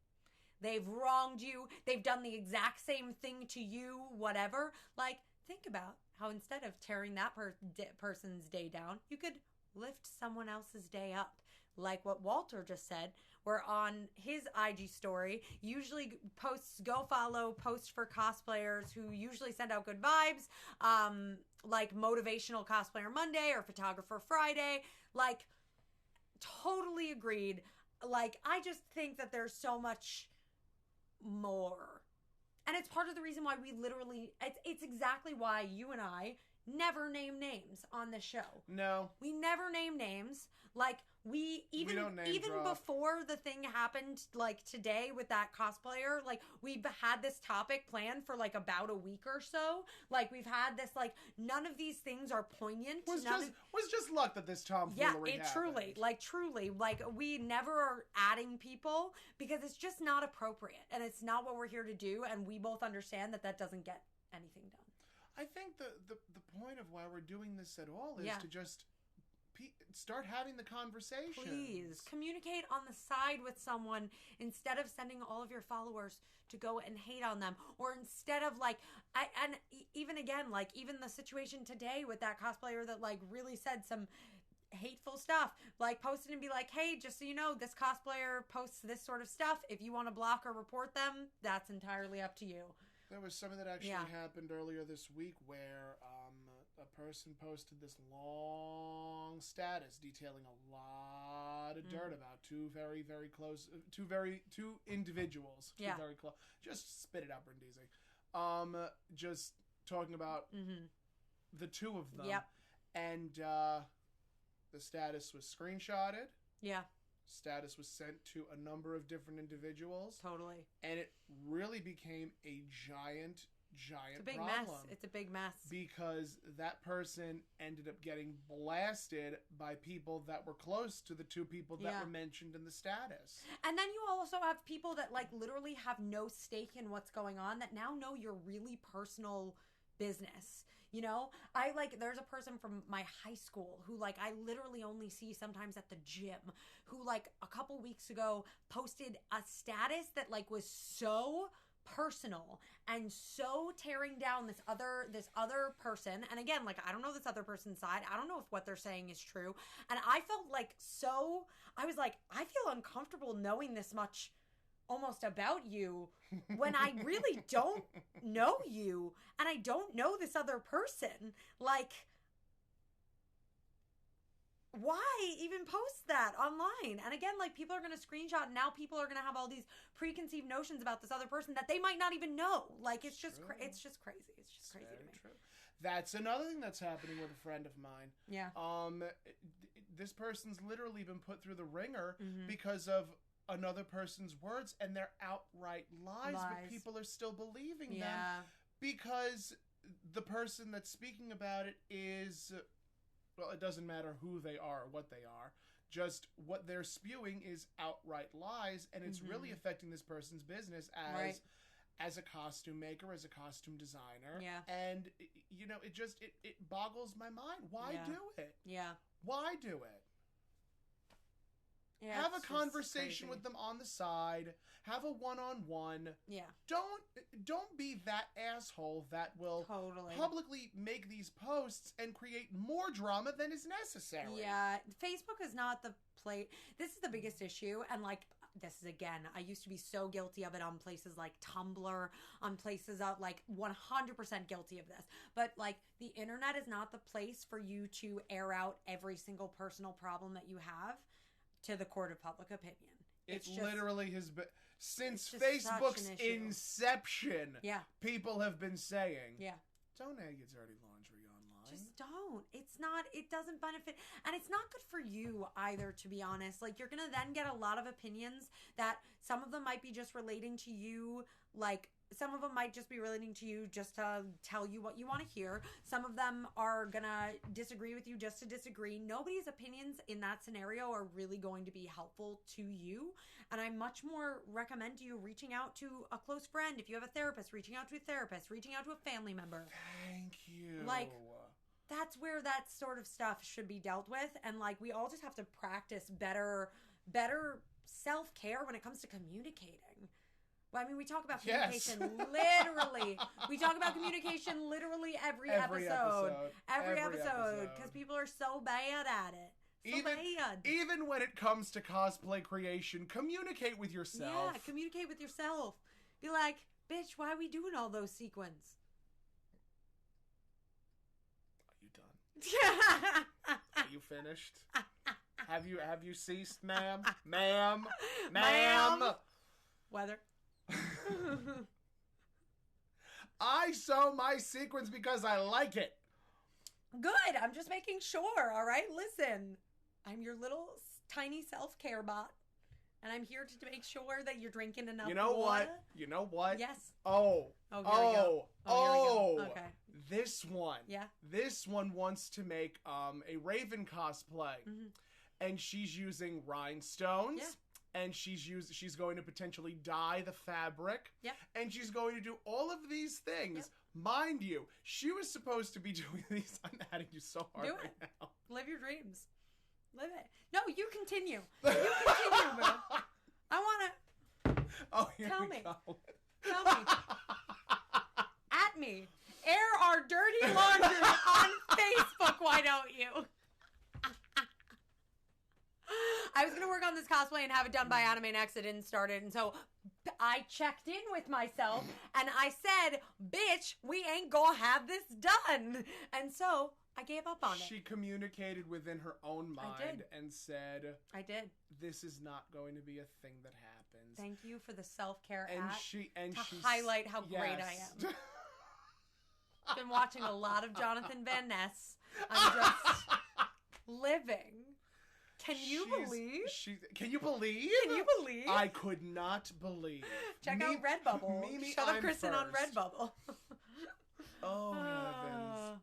They've wronged you. They've done the exact same thing to you, whatever. Like, think about how instead of tearing that person's day down, you could lift someone else's day up. Like what Walter just said, where on his IG story, usually go follow posts for cosplayers who usually send out good vibes, like Motivational Cosplayer Monday or Photographer Friday. Like, totally agreed. Like, I just think that there's so much more. And it's part of the reason why we literally, it's exactly why you and I never name names on this show. No. We never name names. Like, we don't name even drop. Before the thing happened, like today with that cosplayer, like, we've had this topic planned for like about a week or so. Like, we've had this, like, none of these things are poignant. Was just luck that this tomfoolery happened. Truly, like, we never are adding people because it's just not appropriate and it's not what we're here to do. And we both understand that doesn't get anything done. I think the point of why we're doing this at all is to just start having the conversation. Please communicate on the side with someone instead of sending all of your followers to go and hate on them, or instead of like, even again, like even the situation today with that cosplayer that like really said some hateful stuff, like posted and be like, hey, just so you know, this cosplayer posts this sort of stuff. If you want to block or report them, that's entirely up to you. There was something that actually happened earlier this week where a person posted this long status detailing a lot of dirt about two individuals. Very close. Just spit it out, Brindisi. Just talking about the two of them. Yep. And the status was screenshotted. Yeah. Status was sent to a number of different individuals. Totally. And it really became a giant it's a big problem. Mess. It's a big mess. Because that person ended up getting blasted by people that were close to the two people that were mentioned in the status. And then you also have people that like literally have no stake in what's going on that now know your really personal business. You know, there's a person from my high school who like I literally only see sometimes at the gym, who like a couple weeks ago posted a status that like was so personal and so tearing down this other person. And again, like I don't know this other person's side. I don't know if what they're saying is true. And I felt like I was like, I feel uncomfortable knowing this much almost about you when I really don't know you and I don't know this other person. Like, why even post that online? And again, like people are going to screenshot and now people are going to have all these preconceived notions about this other person that they might not even know. Like it's just it's just crazy. It's just crazy to me. True. That's another thing that's happening with a friend of mine. Yeah. This person's literally been put through the ringer because of another person's words, and they're outright lies. But people are still believing them because the person that's speaking about it is, well, it doesn't matter who they are or what they are, just what they're spewing is outright lies, and it's really affecting this person's business as a costume maker, as a costume designer. And you know, it boggles my mind. Why do it? Why do it? Yeah, have a conversation with them on the side. Have a one-on-one. Yeah. Don't be that asshole that will publicly make these posts and create more drama than is necessary. Yeah. Facebook is not the place. This is the biggest issue. And like, this is again, I used to be so guilty of it on places like Tumblr, on places of like 100% guilty of this. But like the internet is not the place for you to air out every single personal problem that you have to the court of public opinion. It literally has been since Facebook's inception. Yeah, people have been saying, don't air your dirty laundry online. Just don't. It's not. It doesn't benefit, and it's not good for you either. To be honest, like you're gonna then get a lot of opinions that some of them might be just relating to you, like. Some of them might just be relating to you just to tell you what you want to hear. Some of them are going to disagree with you just to disagree. Nobody's opinions in that scenario are really going to be helpful to you. And I much more recommend you reaching out to a close friend. If you have a therapist, reaching out to a therapist, reaching out to a family member. Thank you. Like, that's where that sort of stuff should be dealt with. And like, we all just have to practice better self-care when it comes to communicating. Well, I mean, we talk about communication literally. We talk about communication literally every episode. Every episode. Because people are so bad at it. Even when it comes to cosplay creation, communicate with yourself. Yeah, communicate with yourself. Be like, bitch, why are we doing all those sequins? Are you done? Are you finished? Have you ceased, ma'am? Ma'am? Weather. I sew my sequins because I like it. Good. I'm just making sure. All right. Listen, I'm your little tiny self-care bot, and I'm here to make sure that you're drinking enough. You know water. You know what? Yes. Oh. Here we go. Okay. This one. Yeah. This one wants to make a Raven cosplay, and she's using rhinestones. Yeah. And she's going to potentially dye the fabric. Yep. And she's going to do all of these things. Yep. Mind you, she was supposed to be doing these. I'm adding you so hard right now. Live your dreams. Live it. No, you continue. You continue, bro. I want to... Oh, here Tell we me. go. Tell me. At me. Air our dirty laundry on Facebook, why don't you? I was going to work on this cosplay and have it done by Anime Next. I didn't start it. And so I checked in with myself and I said, bitch, we ain't going to have this done. And so I gave up on it. She communicated within her own mind did. and said, I did. this is not going to be a thing that happens. Thank you for the self-care And hat she to highlight how great I am. I've been watching a lot of Jonathan Van Ness. I'm just living. Can you believe? Can you believe? Can you believe? I could not believe. Check out Redbubble. Mimi, Shut up, I'm Kristen, on first. Redbubble. Oh, heavens.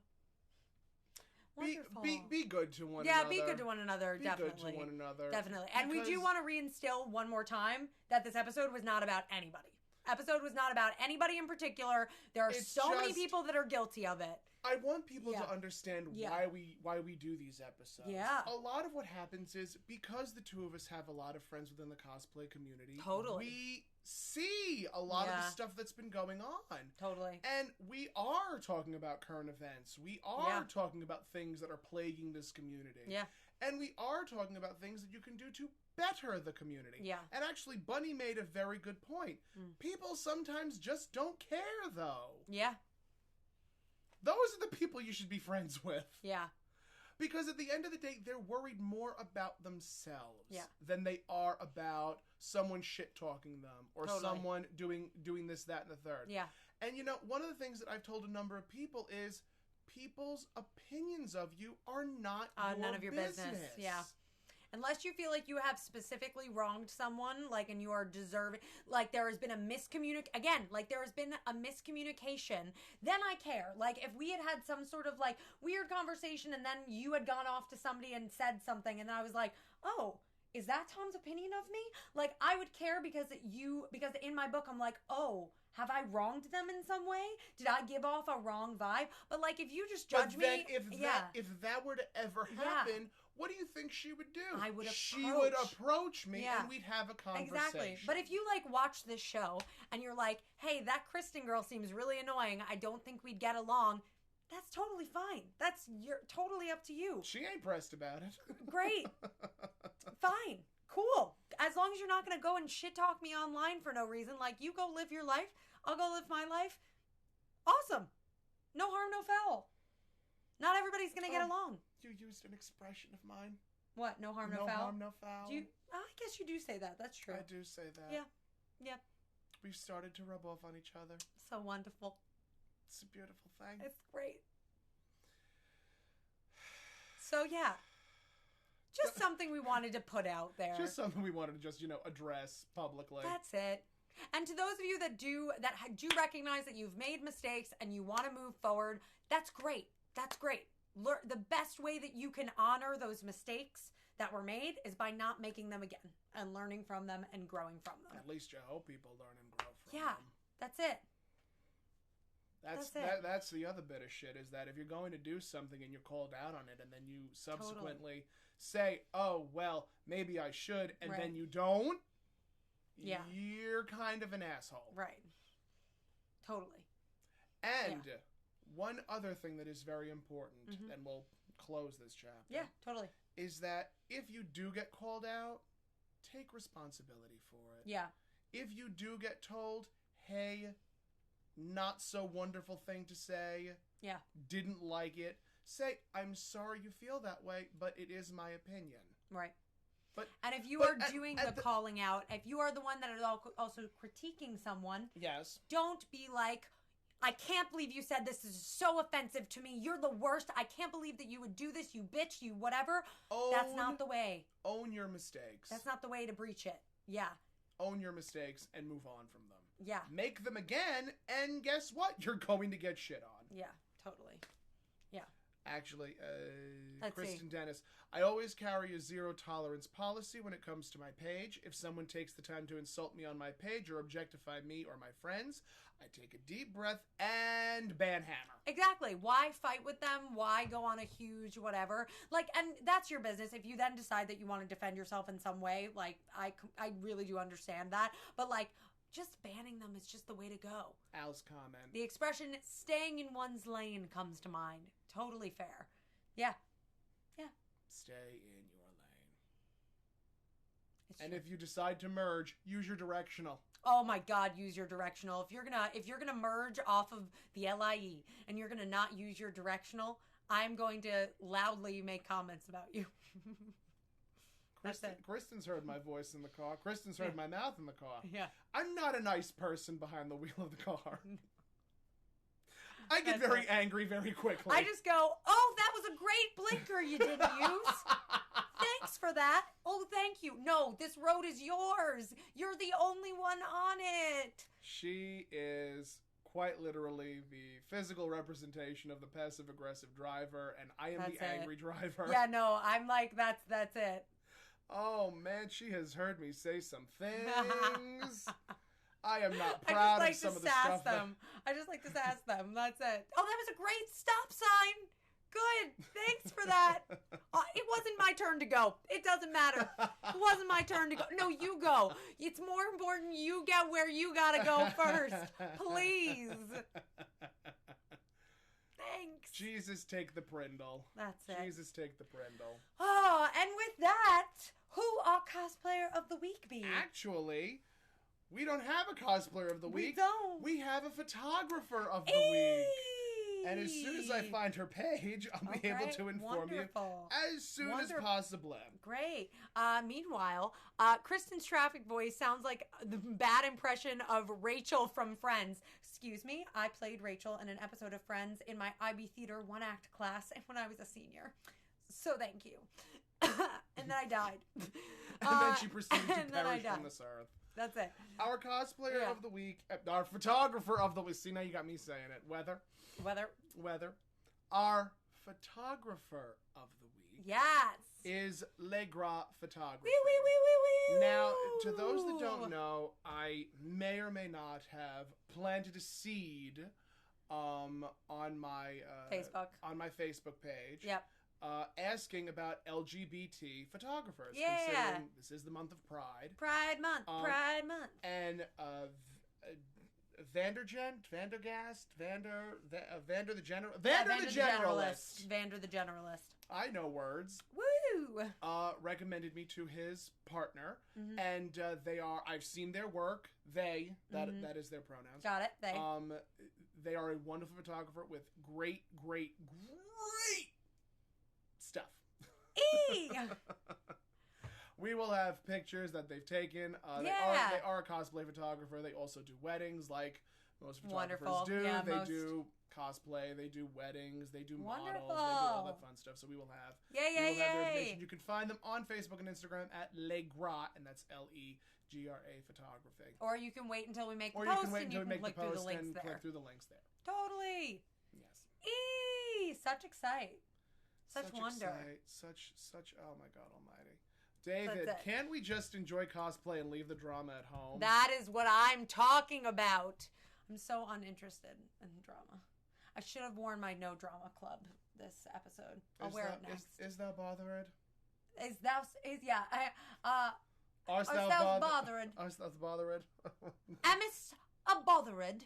Wonderful. Be good to one yeah, another. be good to one another, Be definitely. good to one another. Definitely. And we do Because- want to reinstill one more time that this episode was not about anybody. Episode was not about anybody in particular. There are It's so many just- people that are guilty of it. I want people Yeah. to understand Yeah. why we do these episodes. Yeah. A lot of what happens is because the two of us have a lot of friends within the cosplay community. Totally. We see a lot of Yeah. the stuff that's been going on. Totally. And we are talking about current events. We are Yeah. talking about things that are plaguing this community. Yeah. And we are talking about things that you can do to better the community. Yeah. And actually, Bunny made a very good point. People sometimes just don't care, though. Yeah. Those are the people you should be friends with. Yeah. Because at the end of the day, they're worried more about themselves Yeah. than they are about someone shit-talking them or Totally. someone doing this, that, and the third. Yeah. And you know, one of the things that I've told a number of people is people's opinions of you are not None of your business. Yeah. Unless you feel like you have specifically wronged someone, like, and you are deserving, like, there has been a miscommunication, then I care. Like, if we had some sort of, like, weird conversation and then you had gone off to somebody and said something and I was like, oh, is that Tom's opinion of me? Like, I would care because in my book, I'm like, oh, have I wronged them in some way? Did I give off a wrong vibe? But, like, if you just judge But then me, if that were to ever happen, what do you think she would do? I would She would approach. approach me Yeah. and we'd have a conversation. Exactly. But if you, like, watch this show and you're like, hey, that Kristen girl seems really annoying, I don't think we'd get along, that's totally fine. You're totally up to you. She ain't pressed about it. Great. Fine. Cool. As long as you're not going to go and shit talk me online for no reason, like, you go live your life, I'll go live my life. Awesome. No harm, no foul. Not everybody's going to get along. You used an expression of mine. What? No harm, no foul? No harm, no foul. I guess you do say that. That's true. I do say that. Yeah. Yeah. We've started to rub off on each other. So wonderful. It's a beautiful thing. It's great. So, yeah. Just something we wanted to put out there. Just something we wanted to just, address publicly. That's it. And to those of you that do recognize that you've made mistakes and you want to move forward, that's great. That's great. The best way that you can honor those mistakes that were made is by not making them again and learning from them and growing from them. At least you hope people learn and grow from Yeah, them. that's it. That's the other bit of shit is that if you're going to do something and you're called out on it and then you subsequently say, oh, well, maybe I should, and then you don't, you're kind of an asshole. Right. Totally. And one other thing that is very important, and we'll close this chapter. Yeah, totally. Is that if you do get called out, take responsibility for it. Yeah. If you do get told, hey, not so wonderful thing to say. Yeah. Didn't like it. Say, I'm sorry you feel that way, but it is my opinion. Right. And if you are doing the calling out, if you are the one that is also critiquing someone, yes, don't be like, I can't believe you said this is so offensive to me. You're the worst. I can't believe that you would do this, you bitch, you whatever. That's not the way. Own your mistakes. That's not the way to breach it. Yeah. Own your mistakes and move on from them. Yeah. Make them again, and guess what? You're going to get shit on. Yeah, totally. Yeah. Actually, Let's Kristen see. Dennis. I always carry a zero tolerance policy when it comes to my page. If someone takes the time to insult me on my page or objectify me or my friends, I take a deep breath and banhammer. Exactly. Why fight with them? Why go on a huge whatever? Like, and that's your business. If you then decide that you want to defend yourself in some way, like, I really do understand that. But, like, just banning them is just the way to go. Al's comment. The expression staying in one's lane comes to mind. Totally fair. Yeah. Yeah. Stay in your lane. It's And true. if you decide to merge, use your directional. Oh my God, use your directional. If you're gonna merge off of the LIE and you're gonna not use your directional, I'm going to loudly make comments about you. Kristen's heard my voice in the car. Kristen's heard my mouth in the car. Yeah. I'm not a nice person behind the wheel of the car. I get That's very it. angry very quickly. I just go, oh, that was a great blinker you didn't use. Thanks for that. Oh, thank you. No, this road is yours. You're the only one on it. She is quite literally the physical representation of the passive-aggressive driver, and I am That's the it. angry driver. Yeah, no, I'm like, that's it. Oh, man, she has heard me say some things. I am not I proud just like of some to of the sass stuff. them. I just like to sass them. That's it. Oh, that was a great stop sign. Good. Thanks for that. It wasn't my turn to go. It doesn't matter. It wasn't my turn to go. No, you go. It's more important you get where you gotta go first. Please. Thanks. Jesus, take the Prindle. That's it. Jesus, take the Prindle. Oh, and with that, who our cosplayer of the week be? Actually, we don't have a cosplayer of the We week. don't. We have a photographer of the Eee! week. And as soon as I find her page, I'll be able Okay, to inform wonderful. you as soon as possible. Great. Meanwhile, Kristen's traffic voice sounds like the bad impression of Rachel from Friends. Excuse me, I played Rachel in an episode of Friends in my IB Theater one-act class when I was a senior. So thank you. And then I died. And then she proceeded to perish died. from this earth. That's it. Our cosplayer Yeah. of the week, our photographer of the week. See, now you got me saying it. Weather. Our photographer of the week Yes. is LeGraPhotography. Wee. Now, to those that don't know, I may or may not have planted a seed on my Facebook page. Yep. Asking about LGBT photographers. Yeah. Considering this is the month of Pride. Pride Month. And Vander the Generalist. I know words. Woo! Recommended me to his partner, Mm-hmm. and I've seen their work. That is their pronouns. Got it. They are a wonderful photographer with great stuff. We will have pictures that they've taken. They are a cosplay photographer. They also do weddings, like most photographers do. Yeah, they do cosplay. They do weddings. They do models. They do all that fun stuff. So we will have have their information. You can find them on Facebook and Instagram at LeGra, and that's LEGRA Photography. Or you can wait until we make the Or post, you can wait until we make the click through post the links and there. click through the links there. Totally. Yes. Such excite. Such wonder. Such, oh my God almighty. David, can't we just enjoy cosplay and leave the drama at home? That is what I'm talking about. I'm so uninterested in drama. I should have worn my no drama club this episode. I'll wear it next. Is thou bothered? Art thou bothered? Art thou bothered? Amist a bothered.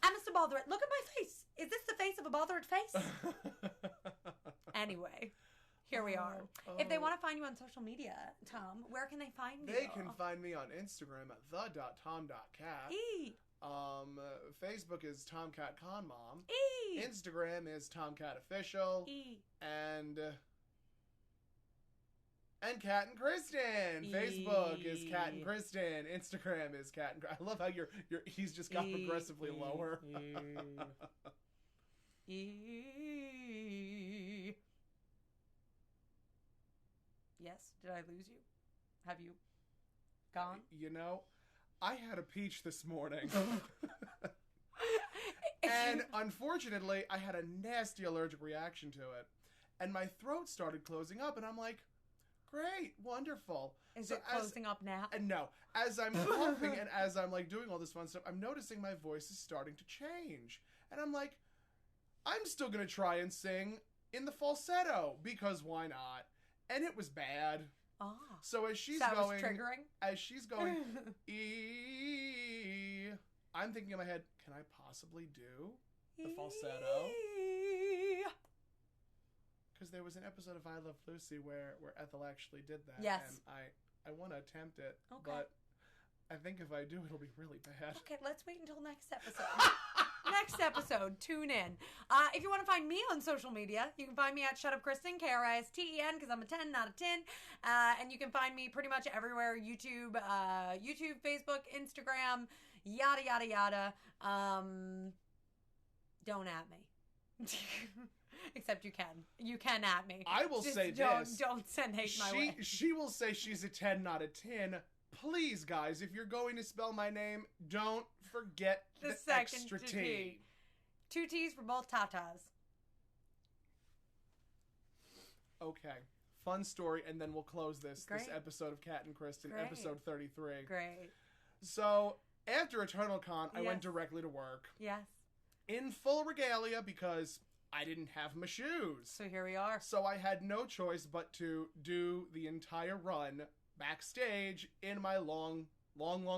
Amist a bothered. Look at my face. Is this the face of a bothered face? Anyway, here we are. If they want to find you on social media, Tom, where can they find you? They can find me on Instagram at the.tom.cat. Facebook is TomCatConMom. Instagram is TomCatOfficial. And Catt and Kristen. Facebook is Catt and Kristen. Instagram is Catt and Kristen. I love how he's just got progressively lower. Yes, did I lose you? Have you gone? I had a peach this morning. And And unfortunately, I had a nasty allergic reaction to it. And my throat started closing up, and I'm like, great, wonderful. Is it closing up now? And no. As I'm coughing and as I'm like doing all this fun stuff, I'm noticing my voice is starting to change. And I'm like, I'm still going to try and sing in the falsetto, because why not? And it was bad. Oh. So as she's that going, was triggering? as she's going, E, I'm thinking in my head, can I possibly do the falsetto? Because there was an episode of I Love Lucy where Ethel actually did that. Yes. And I want to attempt it, Okay. but I think if I do, it'll be really bad. Okay, let's wait until next episode. Next episode, tune in. If you want to find me on social media, you can find me at Shut Up Kristen, Kristen, because I'm a 10, not a 10. And you can find me pretty much everywhere: YouTube, Facebook, Instagram, yada yada yada. Don't at me. Except you can. You can at me. I will say this. Don't send hate my way. She will say she's a 10, not a 10. Please, guys, if you're going to spell my name, don't forget the extra T. 2 T's for both tatas. Okay. Fun story, and then we'll close this Great. episode of Catt and Kristen, Great. episode 33. Great. So, after Eternal Con, I went Yes. directly to work. Yes. In full regalia, because I didn't have my shoes. So here we are. So I had no choice but to do the entire run backstage in my long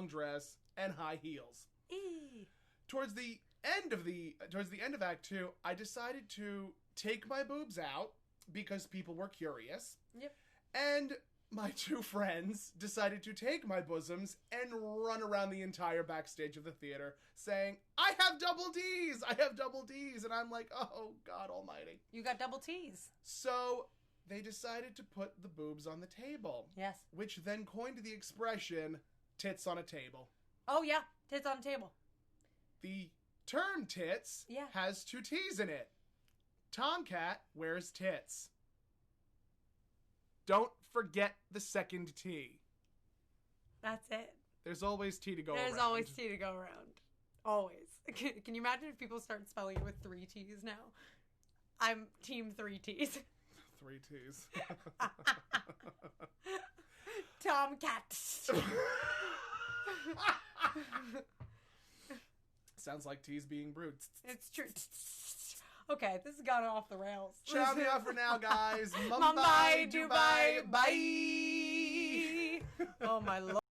dress and high heels. Eee. Towards the end of Act 2, I decided to take my boobs out because people were curious. Yep. And my 2 friends decided to take my bosoms and run around the entire backstage of the theater saying, I have double D's! I have double D's! And I'm like, oh, God almighty. You got double T's. So they decided to put the boobs on the table. Yes. Which then coined the expression, tits on a table. Oh, yeah. Tits on the table. The term tits has 2 T's in it. Tomcat wears tits. Don't forget the second T. That's it. There's always T to go around. There's always T to go around. Always. Can you imagine if people start spelling it with 3 T's now? I'm team 3 T's. 3 T's. Tomcat. Sounds like T's being brewed. It's true. Okay, this has gone off the rails. Ciao meow for now, guys. Mumbai, Dubai, bye. Oh my Lord.